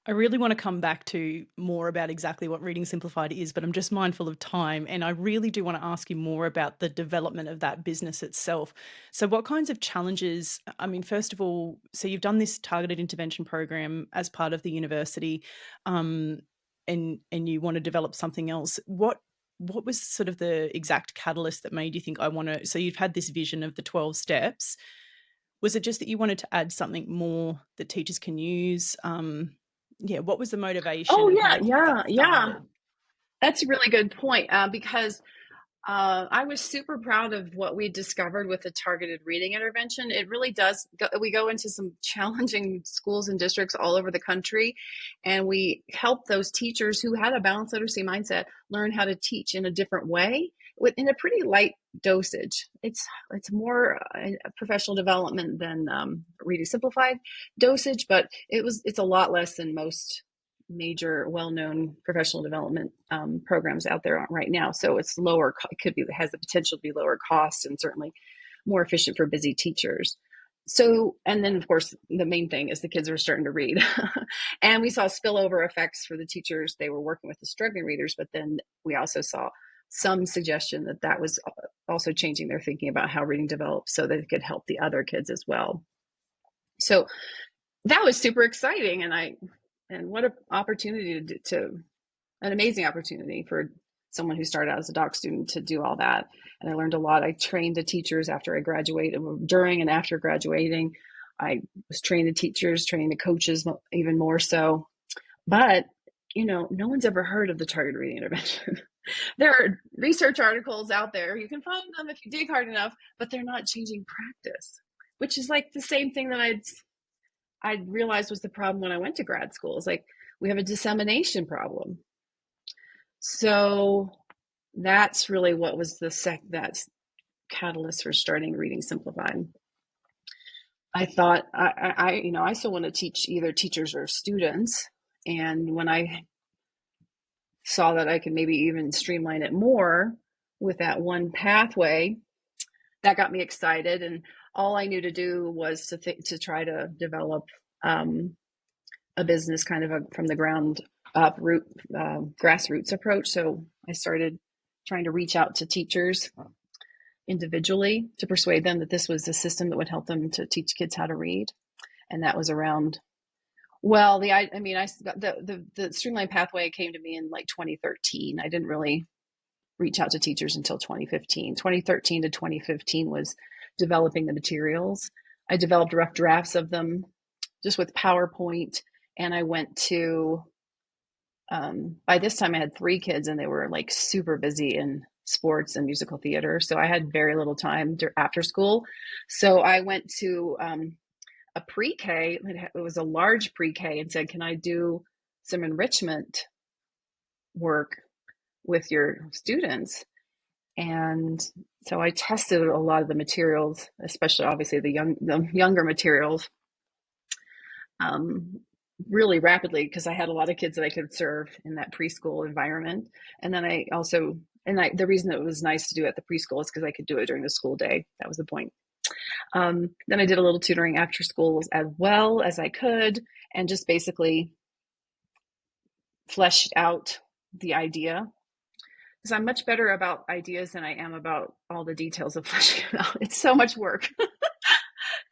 I really want to come back to more about exactly what Reading Simplified is, but I'm just mindful of time. And I really do want to ask you more about the development of that business itself. So, what kinds of challenges? I mean, first of all, so you've done this targeted intervention program as part of the university, um, and you want to develop something else. What was sort of the exact catalyst that made you think I want to? So, you've had this vision of the 12 steps. Was it just that you wanted to add something more that teachers can use? Yeah, what was the motivation Oh and how yeah, did you get yeah, yeah. started? That's a really good point, because I was super proud of what we discovered with the targeted reading intervention. It really does. We go into some challenging schools and districts all over the country, and we help those teachers who had a balanced literacy mindset learn how to teach in a different way, in a pretty light dosage. It's more professional development than Reading Simplified dosage, but it's a lot less than most major well-known professional development programs out there right now. So it's lower, has the potential to be lower cost and certainly more efficient for busy teachers. So, and then of course, the main thing is the kids are starting to read. And we saw spillover effects for the teachers. They were working with the struggling readers, but then we also saw some suggestion that that was also changing their thinking about how reading develops so that it could help the other kids as well. So that was super exciting. And what an opportunity an amazing opportunity for someone who started out as a doc student to do all that. And I learned a lot. I trained the teachers after I graduated, during and after graduating. I was training the teachers, training the coaches even more so. But, no one's ever heard of the targeted reading intervention. There are research articles out there. You can find them if you dig hard enough, but they're not changing practice, which is like the same thing that I realized was the problem when I went to grad school. It's like we have a dissemination problem. So that's really what was that catalyst for starting Reading Simplified. I thought I still want to teach either teachers or students, and when I saw that I could maybe even streamline it more with that one pathway, that got me excited. And all I knew to do was to try to develop a business kind of from the ground up grassroots approach. So I started trying to reach out to teachers individually to persuade them that this was a system that would help them to teach kids how to read. And that was around, well, the streamlined pathway came to me in like 2013. I didn't really reach out to teachers until 2015. 2013 to 2015 was developing the materials. I developed rough drafts of them just with PowerPoint. And I went to, by this time I had 3 kids and they were like super busy in sports and musical theater. So I had very little time after school. So I went to a pre-K, it was a large pre-K, and said, can I do some enrichment work with your students? And so I tested a lot of the materials, especially obviously the younger materials, really rapidly, because I had a lot of kids that I could serve in that preschool environment. And then the reason it was nice to do it at the preschool is because I could do it during the school day. That was the point. Then I did a little tutoring after school as well as I could, and just basically fleshed out the idea, because I'm much better about ideas than I am about all the details of fleshing it out. It's so much work.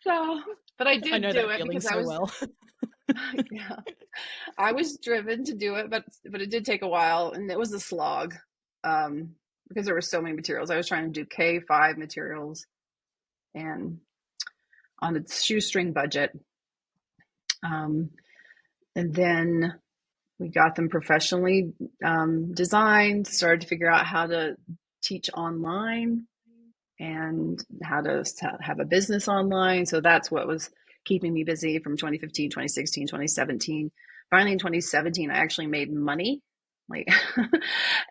So, but I I did know do that it feeling because so well. yeah, I was driven to do it, but it did take a while, and it was a slog, because there were so many materials. I was trying to do K-5 materials, and on a shoestring budget. And then we got them professionally designed, started to figure out how to teach online and how to have a business online. So that's what was keeping me busy from 2015, 2016, 2017. Finally, in 2017, I actually made money, like,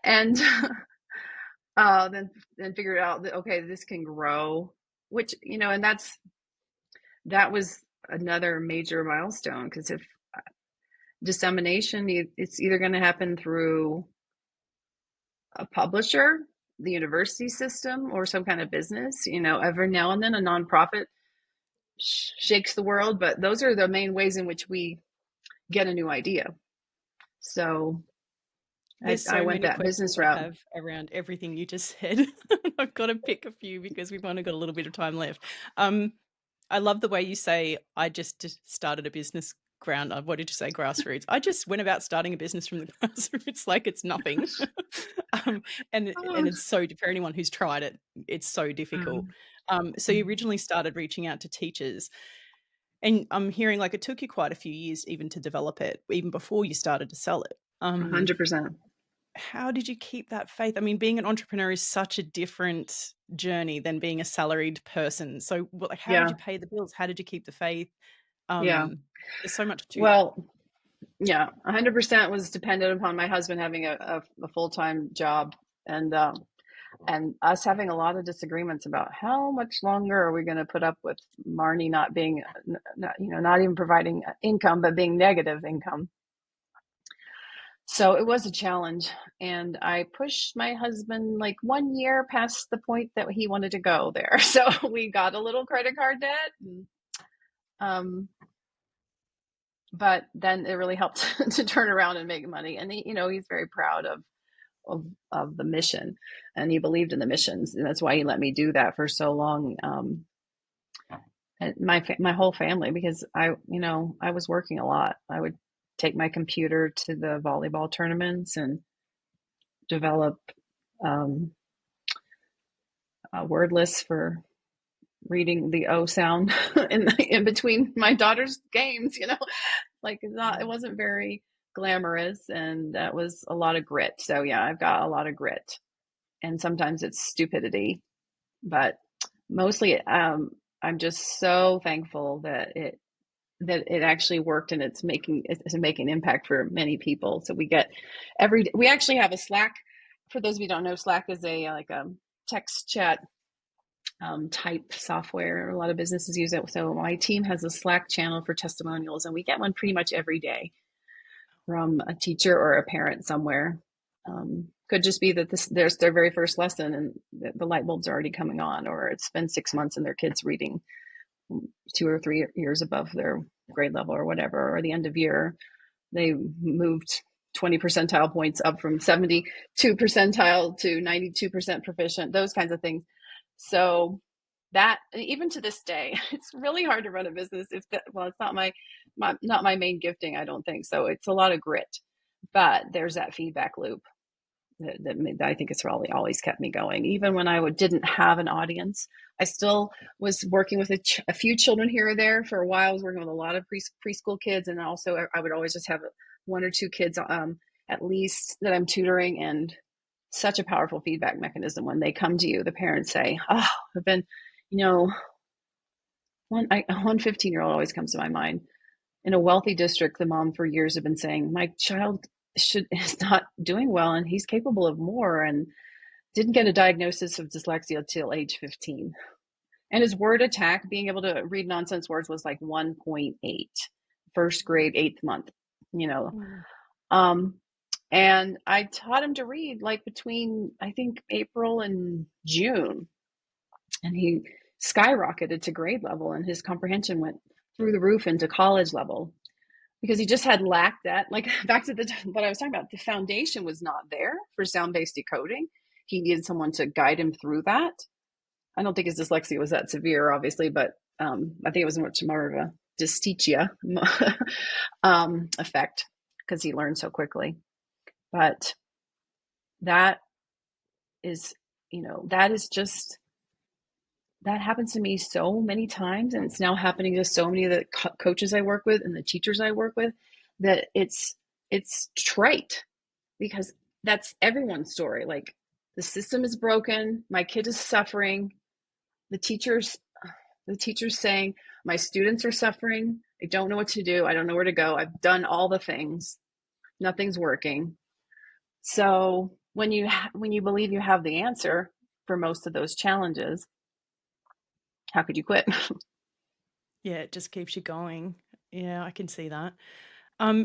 and then figured out that, okay, this can grow, which, and that was another major milestone, because if dissemination, it's either going to happen through a publisher, the university system, or some kind of business. Every now and then a nonprofit shakes the world, but those are the main ways in which we get a new idea. So There's I so went many that questions business I route. have around everything you just said. I've got to pick a few because we've only got a little bit of time left. Um, I love the way you say, "I just started a business what did you say? Grassroots. I just went about starting a business from the grassroots like it's nothing." Um, and Oh, it's so for anyone who's tried it, it's so difficult. mm, So you mm, originally started reaching out to teachers, and I'm hearing like it took you quite a few years even to develop it, even before you started to sell it. 100%. How did you keep that faith? I mean, being an entrepreneur is such a different journey than being a salaried person. So, like, how did Yeah. you pay the bills? How did you keep the faith? Yeah. There's so much to that. Well, yeah, 100% was dependent upon my husband having a full-time job, and and us having a lot of disagreements about how much longer are we going to put up with Marnie not being, not, not even providing income, but being negative income. So it was a challenge. And I pushed my husband like 1 year past the point that he wanted to go there. So we got a little credit card debt. And, um, but then it really helped to turn around and make money. And he's very proud of, of the mission, and he believed in the missions. And that's why he let me do that for so long. And my whole family, because I was working a lot. I would take my computer to the volleyball tournaments and develop um, word lists for reading the O sound in between my daughter's games. Like it Mm. wasn't very glamorous, and that was a lot of grit. So yeah, I've got a lot of grit, and sometimes it's stupidity, but mostly I'm just so thankful that it actually worked, and it's making impact for many people. So we actually have a Slack. For those of you who don't know, Slack is a like a text chat type software. A lot of businesses use it. So my team has a Slack channel for testimonials, and we get one pretty much every day from a teacher or a parent somewhere. Could just be that there's their very first lesson, and the light bulbs are already coming on, or it's been 6 months and their kids reading 2 or 3 years above their grade level or whatever, or the end of year they moved 20 percentile points up from 72 percentile to 92% proficient, those kinds of things. So that, even to this day, it's really hard to run a business if that, well, it's not my main gifting, I don't think. So it's a lot of grit, but there's that feedback loop that I think it's really always kept me going. Even when I didn't have an audience, I still was working with a few children here or there. For a while, I was working with a lot of preschool kids, and also I would always just have one or two kids at least that I'm tutoring. And such a powerful feedback mechanism when they come to you. The parents say, "Oh, I've been, you know, one 15-year-old always comes to my mind. In a wealthy district, the mom for years had been saying, my child is not doing well, and he's capable of more, and didn't get a diagnosis of dyslexia until age 15. And his word attack, being able to read nonsense words, was like 1.8, first grade, eighth month, you know. Mm. Um, and I taught him to read like between, I think, April and June. And he skyrocketed to grade level, and his comprehension went through the roof into college level, because he just had lacked that. Like, back to what I was talking about, the foundation was not there for sound-based decoding. He needed someone to guide him through that. I don't think his dyslexia was that severe, obviously, but I think it was much more of a dysteachia effect, because he learned so quickly. But that is, that is just, that happens to me so many times, and it's now happening to so many of the coaches I work with and the teachers I work with, that it's trite, because that's everyone's story. Like, the system is broken, my kid is suffering, the teachers the teacher's saying, my students are suffering, I don't know what to do, I don't know where to go, I've done all the things, nothing's working. So when you believe you have the answer for most of those challenges, how could you quit? Yeah, it just keeps you going. Yeah, I can see that.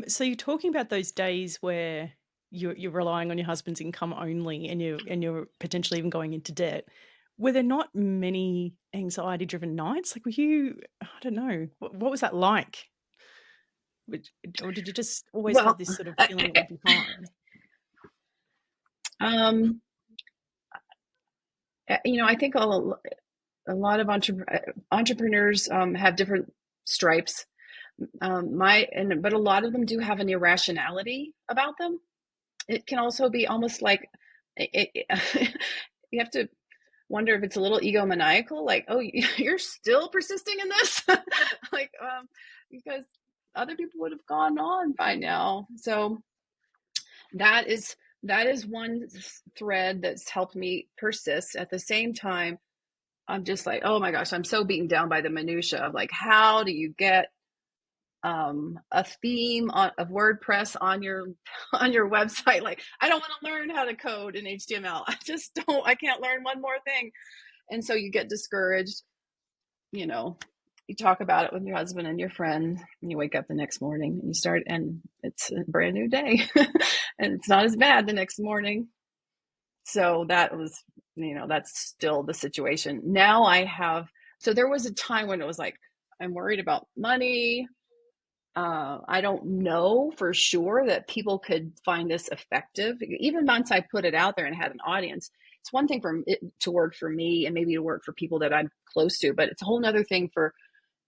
So you're talking about those days where you're relying on your husband's income only, and you're potentially even going into debt. Were there not many anxiety-driven nights? Like, were you? I don't know. What was that like? Or did you just always have Well, this sort of feeling it would be fine? um, I think a lot of entrepreneurs have different stripes. But a lot of them do have an irrationality about them. It can also be almost like you have to wonder if it's a little egomaniacal, like, oh, you're still persisting in this, like, because other people would have gone on by now. So that is one thread that's helped me persist. At the same time, I'm just like, oh my gosh, I'm so beaten down by the minutia of like, how do you get a theme of WordPress on your website? Like, I don't want to learn how to code in HTML. I can't learn one more thing. And so you get discouraged. You know, you talk about it with your husband and your friend, and you wake up the next morning and you start, and it's a brand new day, and it's not as bad the next morning. So that was, that's still the situation. Now so there was a time when it was like, I'm worried about money. I don't know for sure that people could find this effective. Even once I put it out there and had an audience, it's one thing for it to work for me and maybe to work for people that I'm close to, but it's a whole nother thing for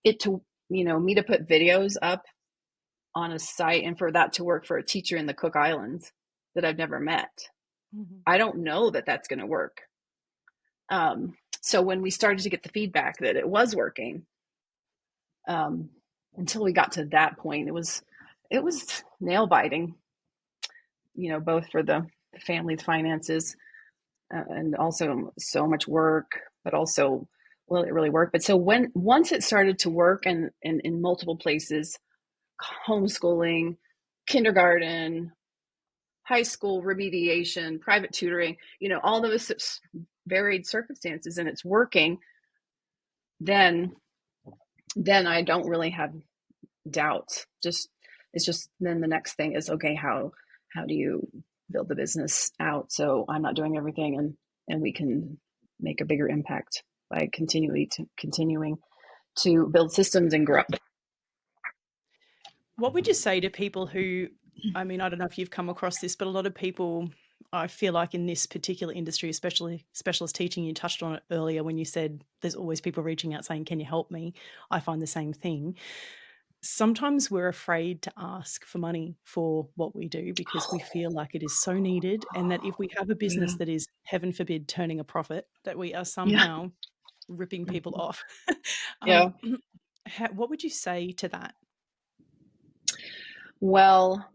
it to, me to put videos up on a site and for that to work for a teacher in the Cook Islands that I've never met. Mhm. I don't know that that's going to work. So when we started to get the feedback that it was working, until we got to that point, it was nail biting, both for the family finances, and also so much work, but also, will it really work? But so once it started to work, and in multiple places, homeschooling, kindergarten, high school remediation, private tutoring, all those varied circumstances, and it's working, then I don't really have doubts. It's just then the next thing is, okay, how do you build the business out so I'm not doing everything, and we can make a bigger impact by continuing to build systems and grow. What would you say to people who, I mean, I don't know if you've come across this, but a lot of people, I feel like in this particular industry, especially specialist teaching, you touched on it earlier when you said there's always people reaching out saying, can you help me? I find the same thing. Sometimes we're afraid to ask for money for what we do because we feel like it is so needed, and that if we have a business Yeah. that is, heaven forbid, turning a profit, that we are Yeah. somehow ripping people off. Yeah. um, what would you say to that? Well,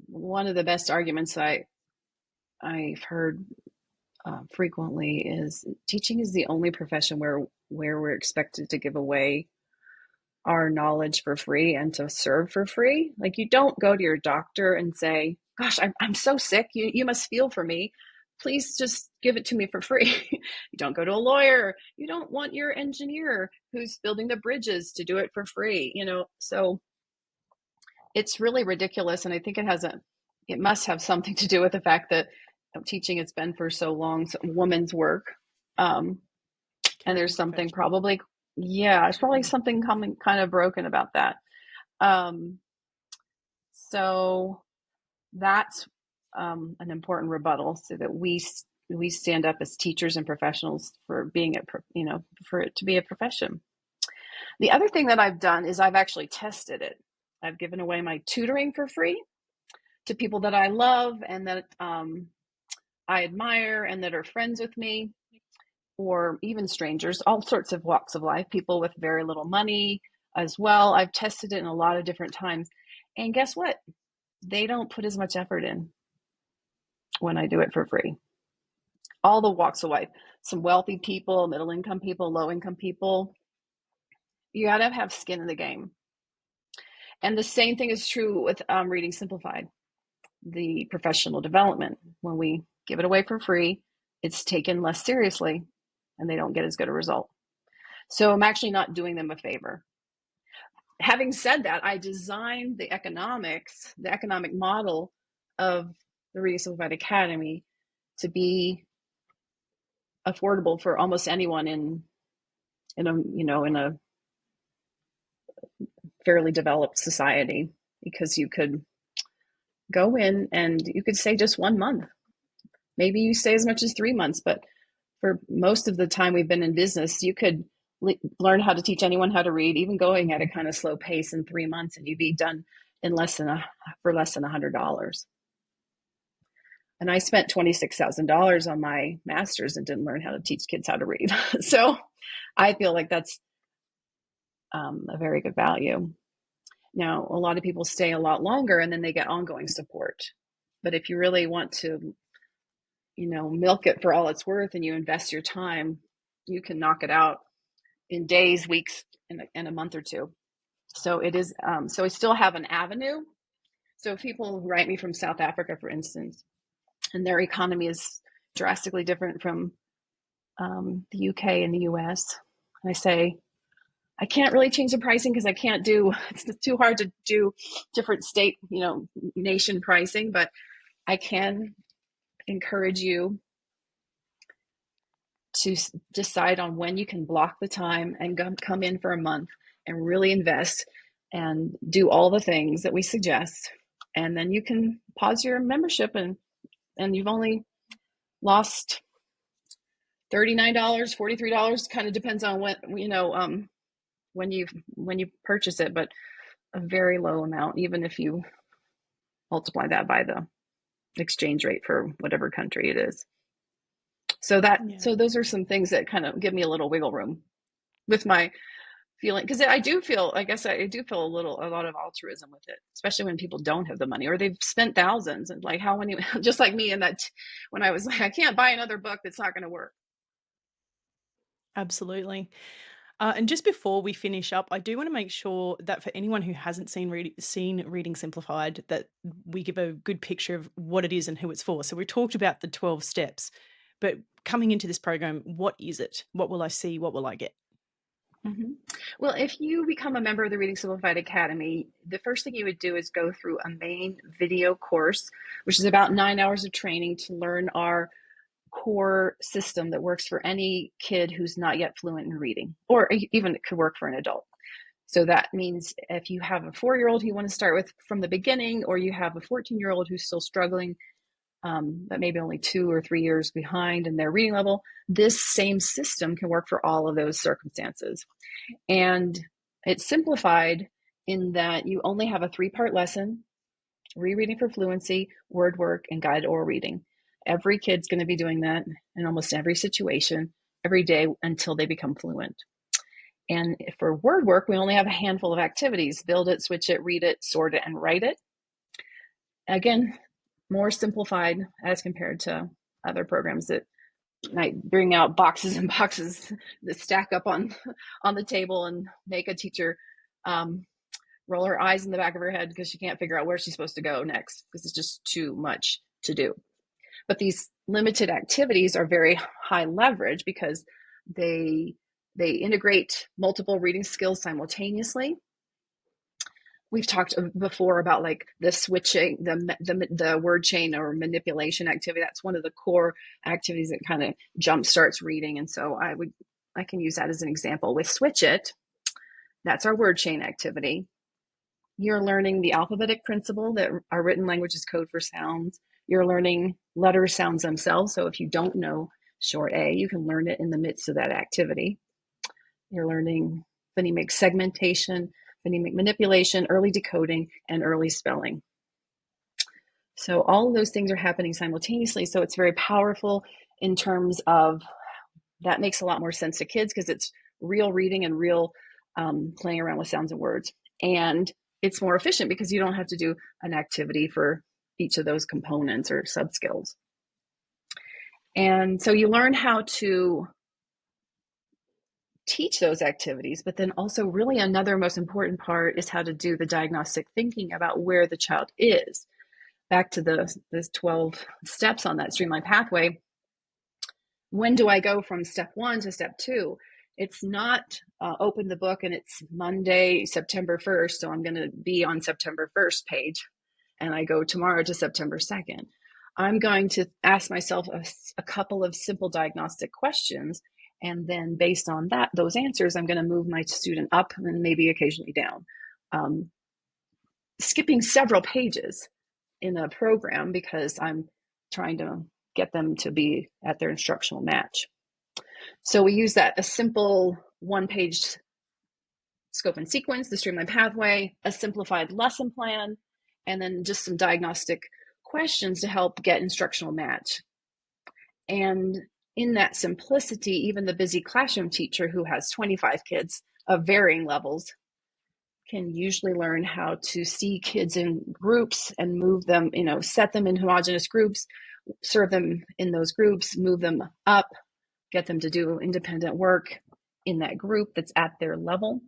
one of the best arguments I've heard frequently is teaching is the only profession where we're expected to give away our knowledge for free and to serve for free. Like, you don't go to your doctor and say, gosh, I'm so sick. You must feel for me. Please just give it to me for free. You don't go to a lawyer. You don't want your engineer who's building the bridges to do it for free. So it's really ridiculous. And I think it must have something to do with the fact that teaching has been for so long, women's work. Um, and Caring there's something profession. probably, yeah, it's probably something coming kind of broken about that. Um, so that's an important rebuttal, so that we stand up as teachers and professionals for being for it to be a profession. The other thing that I've done is I've actually tested it. I've given away my tutoring for free to people that I love and that I admire and that are friends with me, or even strangers, all sorts of walks of life, people with very little money as well. I've tested it in a lot of different times. And guess what? They don't put as much effort in when I do it for free. All the walks of life, some wealthy people, middle income people, low income people. You got to have skin in the game. And the same thing is true with Reading Simplified, the professional development. When we give it away for free, it's taken less seriously and they don't get as good a result. So I'm actually not doing them a favor. Having said that, I designed the economic model of the Reading Simplified Academy to be affordable for almost anyone in a fairly developed society, because you could go in and you could stay just 1 month. Maybe you stay as much as 3 months, but for most of the time we've been in business, you could learn how to teach anyone how to read, even going at a kind of slow pace in 3 months, and you'd be done in for less than $100. And I spent $26,000 on my master's and didn't learn how to teach kids how to read. So I feel like that's a very good value. Now, a lot of people stay a lot longer and then they get ongoing support. But if you really want to, milk it for all it's worth and you invest your time, you can knock it out in days, weeks, in a month or two. So it is. So I still have an avenue. So people who write me from South Africa, for instance, and their economy is drastically different from the UK and the US. And I say, I can't really change the pricing because it's too hard to do different state, nation pricing, but I can encourage you to decide on when you can block the time and come in for a month and really invest and do all the things that we suggest. And then you can pause your membership and you've only lost $39, $43, kind of depends on when you purchase it, but a very low amount, even if you multiply that by the exchange rate for whatever country it is. So those are some things that kind of give me a little wiggle room with my feeling, because I do feel a lot of altruism with it, especially when people don't have the money or they've spent thousands, and like how many, just like me, and that when I was like, I can't buy another book that's not going to work. Absolutely. And just before we finish up, I do want to make sure that for anyone who hasn't seen Reading Simplified, that we give a good picture of what it is and who it's for. So we talked about the 12 steps, but coming into this program, what is it? What will I see? What will I get? Mm-hmm. Well, if you become a member of the Reading Simplified Academy, the first thing you would do is go through a main video course, which is about 9 hours of training to learn our core system that works for any kid who's not yet fluent in reading, or even it could work for an adult. So that means if you have a 4-year-old who you want to start with from the beginning, or you have a 14-year-old who's still struggling, but maybe only 2 or 3 years behind in their reading level, this same system can work for all of those circumstances. And it's simplified in that you only have a 3-part lesson: rereading for fluency, word work, and guided oral reading. Every kid's going to be doing that in almost every situation, every day until they become fluent. And for word work, we only have a handful of activities: build it, switch it, read it, sort it, and write it. Again, more simplified as compared to other programs that might bring out boxes and boxes that stack up on the table and make a teacher roll her eyes in the back of her head because she can't figure out where she's supposed to go next, because it's just too much to do. But these limited activities are very high leverage because they integrate multiple reading skills simultaneously. We've talked before about like the switching, the word chain or manipulation activity. That's one of the core activities that kind of jump starts reading. And so I can use that as an example with Switch It. That's our word chain activity. You're learning the alphabetic principle that our written language is code for sounds. You're learning letter sounds themselves. So if you don't know short A, you can learn it in the midst of that activity. You're learning phonemic segmentation, phonemic manipulation, early decoding, and early spelling. So all of those things are happening simultaneously. So it's very powerful in terms of, that makes a lot more sense to kids because it's real reading and real playing around with sounds and words. And it's more efficient because you don't have to do an activity for each of those components or sub-skills. And so you learn how to teach those activities, but then also really another most important part is how to do the diagnostic thinking about where the child is. Back to the 12 steps on that streamlined pathway. When do I go from step 1 to step 2? It's not open the book and it's Monday, September 1st, so I'm going to be on September 1st page, and I go tomorrow to September 2nd. I'm going to ask myself a couple of simple diagnostic questions, and then based on those answers, I'm going to move my student up and maybe occasionally down. um, skipping several pages in a program because I'm trying to get them to be at their instructional match. So we use a simple one-page scope and sequence, the streamline pathway, a simplified lesson plan, and then just some diagnostic questions to help get instructional match. And in that simplicity, even the busy classroom teacher who has 25 kids of varying levels can usually learn how to see kids in groups and move them, set them in homogeneous groups, serve them in those groups, move them up, get them to do independent work in that group that's at their level.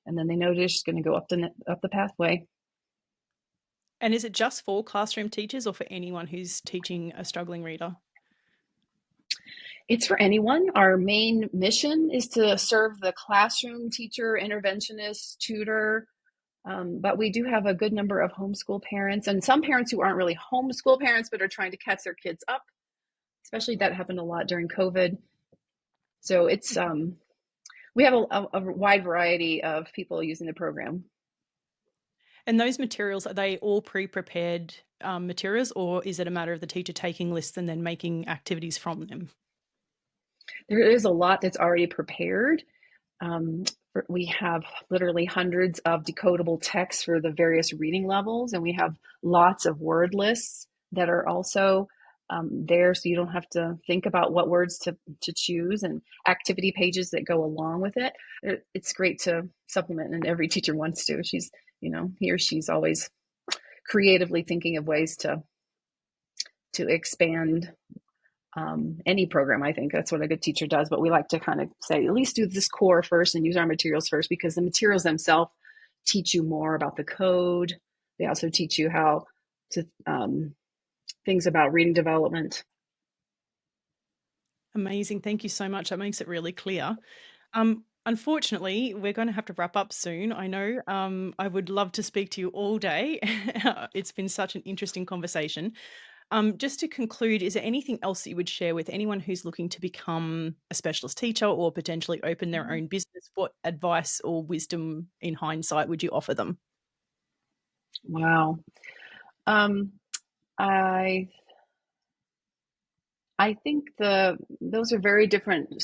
And then they know they're just going to go up the pathway. And is it just for classroom teachers or for anyone who's teaching a struggling reader? It's for anyone. Our main mission is to serve the classroom teacher, interventionist, tutor, but we do have a good number of homeschool parents and some parents who aren't really homeschool parents but are trying to catch their kids up. Especially that happened a lot during COVID. So it's we have a wide variety of people using the program. And those materials, are they all pre-prepared materials, or is it a matter of the teacher taking lists and then making activities from them? There is a lot that's already prepared. We have literally hundreds of decodable texts for the various reading levels, and we have lots of word lists that are also there, so you don't have to think about what words to choose, and activity pages that go along with it. It's great to supplement, and every teacher wants to. He or she's always creatively thinking of ways to expand any program. I think that's what a good teacher does, but we like to kind of say, at least do this core first and use our materials first, because the materials themselves teach you more about the code. They also teach you how to things about reading development. Amazing. Thank you so much. That makes it really clear. Unfortunately, we're going to have to wrap up soon. I know. I would love to speak to you all day. It's been such an interesting conversation. Just to conclude, is there anything else that you would share with anyone who's looking to become a specialist teacher or potentially open their own business? What advice or wisdom in hindsight would you offer them? Wow. Um, I I think those are very different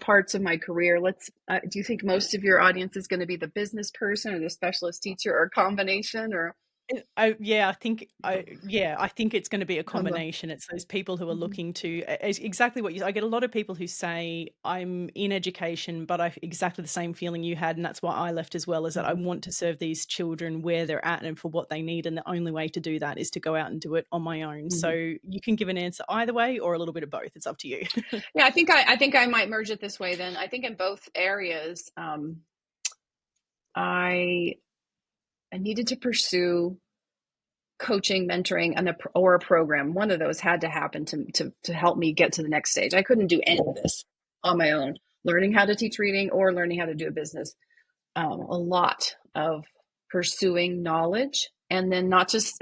parts of my career. Do you think most of your audience is going to be the business person or the specialist teacher, or a combination, or I think it's gonna be a combo? combination. It's those people who are Mhm. looking to it's exactly what I get a lot of people who say, "I'm in education, but I exactly the same feeling you had, and that's why I left as well, is that I Mhm. want to serve these children where they're at and for what they need, and the only way to do that is to go out and do it on my own." So Mhm. you can give an answer either way or a little bit of both. It's up to you. Yeah, I think I might merge it this way then. I think in both areas, I I needed to pursue coaching, mentoring, and or a program. One of those had to happen to help me get to the next stage. I couldn't do any of this on my own. Learning how to teach reading or learning how to do a business, a lot of pursuing knowledge, and then not just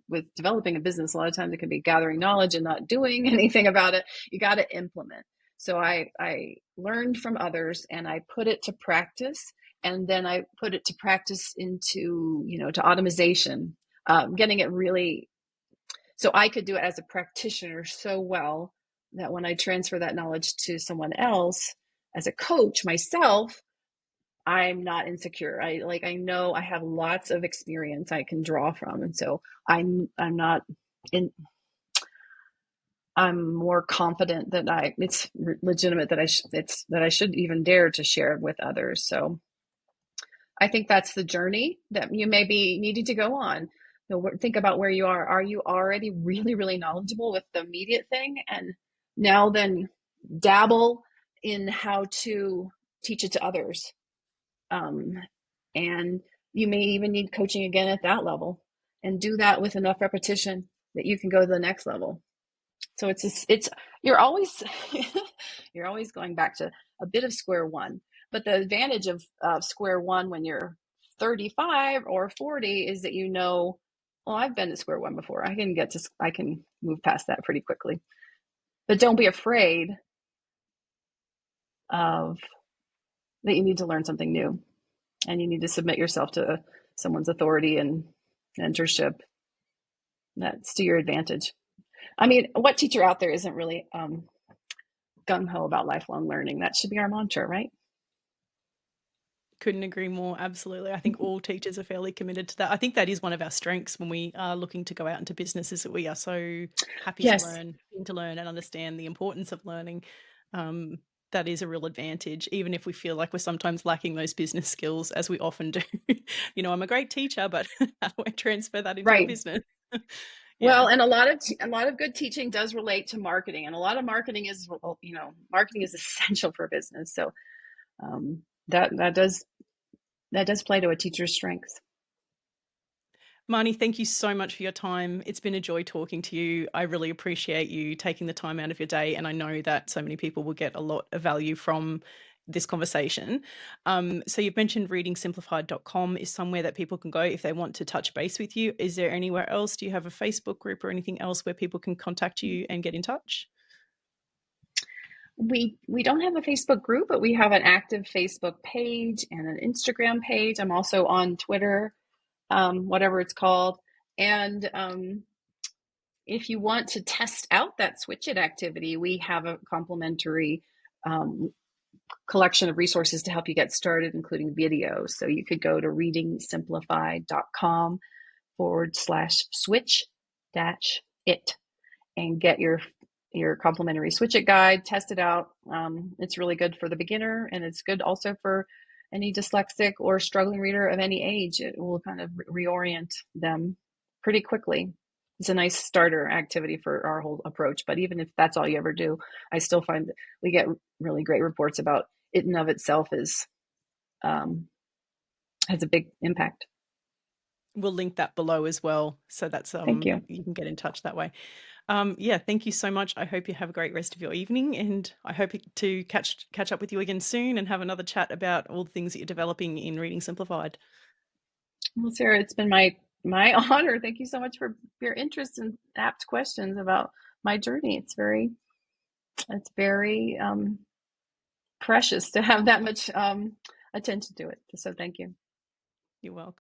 with developing a business. A lot of times it can be gathering knowledge and not doing anything about it. You got to implement. So I learned from others and I put it to practice, and then I put it to practice into to automation, getting it really so I could do it as a practitioner so well that when I transfer that knowledge to someone else as a coach myself, I'm not insecure. I know I have lots of experience I can draw from, and so I'm not in. I'm more confident that it's legitimate that I should even dare to share with others. So I think that's the journey that you may be needing to go on. Think about where you are. Are you already really, really knowledgeable with the immediate thing? And now then dabble in how to teach it to others. Um, and you may even need coaching again at that level, and do that with enough repetition that you can go to the next level. So it's you're always you're always going back to a bit of square one. But the advantage of square one when you're 35 or 40 is that well, I've been at square one before. I can move past that pretty quickly. But don't be afraid of that you need to learn something new. and you need to submit yourself to someone's authority and mentorship. That's to your advantage. I mean, what teacher out there isn't really gung ho about lifelong learning? That should be our mantra, right? Couldn't agree more. Absolutely. I think all teachers are fairly committed to that. I think that is one of our strengths when we are looking to go out into business, is that we are so happy to Yes. learn, keen to learn and understand the importance of learning. Um, that is a real advantage, even if we feel like we're sometimes lacking those business skills, as we often do. I'm a great teacher, but how do I transfer that into a Right. business? Yeah. Well, and a lot of good teaching does relate to marketing, and a lot of marketing is, marketing is essential for business. So that does play to a teacher's strengths. Marnie, thank you so much for your time. It's been a joy talking to you. I really appreciate you taking the time out of your day, and I know that so many people will get a lot of value from this conversation. So you've mentioned readingsimplified.com is somewhere that people can go if they want to touch base with you. Is there anywhere else? Do you have a Facebook group or anything else where people can contact you and get in touch? We don't have a Facebook group, but we have an active Facebook page and an Instagram page. I'm also on Twitter, whatever it's called. And if you want to test out that Switch It activity, we have a complimentary um, collection of resources to help you get started, including videos. So you could go to readingsimplified.com/switch dash it and get your complimentary Switch It guide, test it out. It's really good for the beginner, and it's good also for any dyslexic or struggling reader of any age. It will kind of reorient them pretty quickly. It's a nice starter activity for our whole approach. But even if that's all you ever do, I still find that we get really great reports about it in of itself um, has a big impact. We'll link that below as well. So that's Thank you. you can get in touch that way. Yeah, thank you so much. I hope you have a great rest of your evening, and I hope to catch up with you again soon and have another chat about all the things that you're developing in Reading Simplified. Well, Sarah, it's been my honor. Thank you so much for your interest and apt questions about my journey. It's very precious to have that much attention to it. So thank you. You're welcome.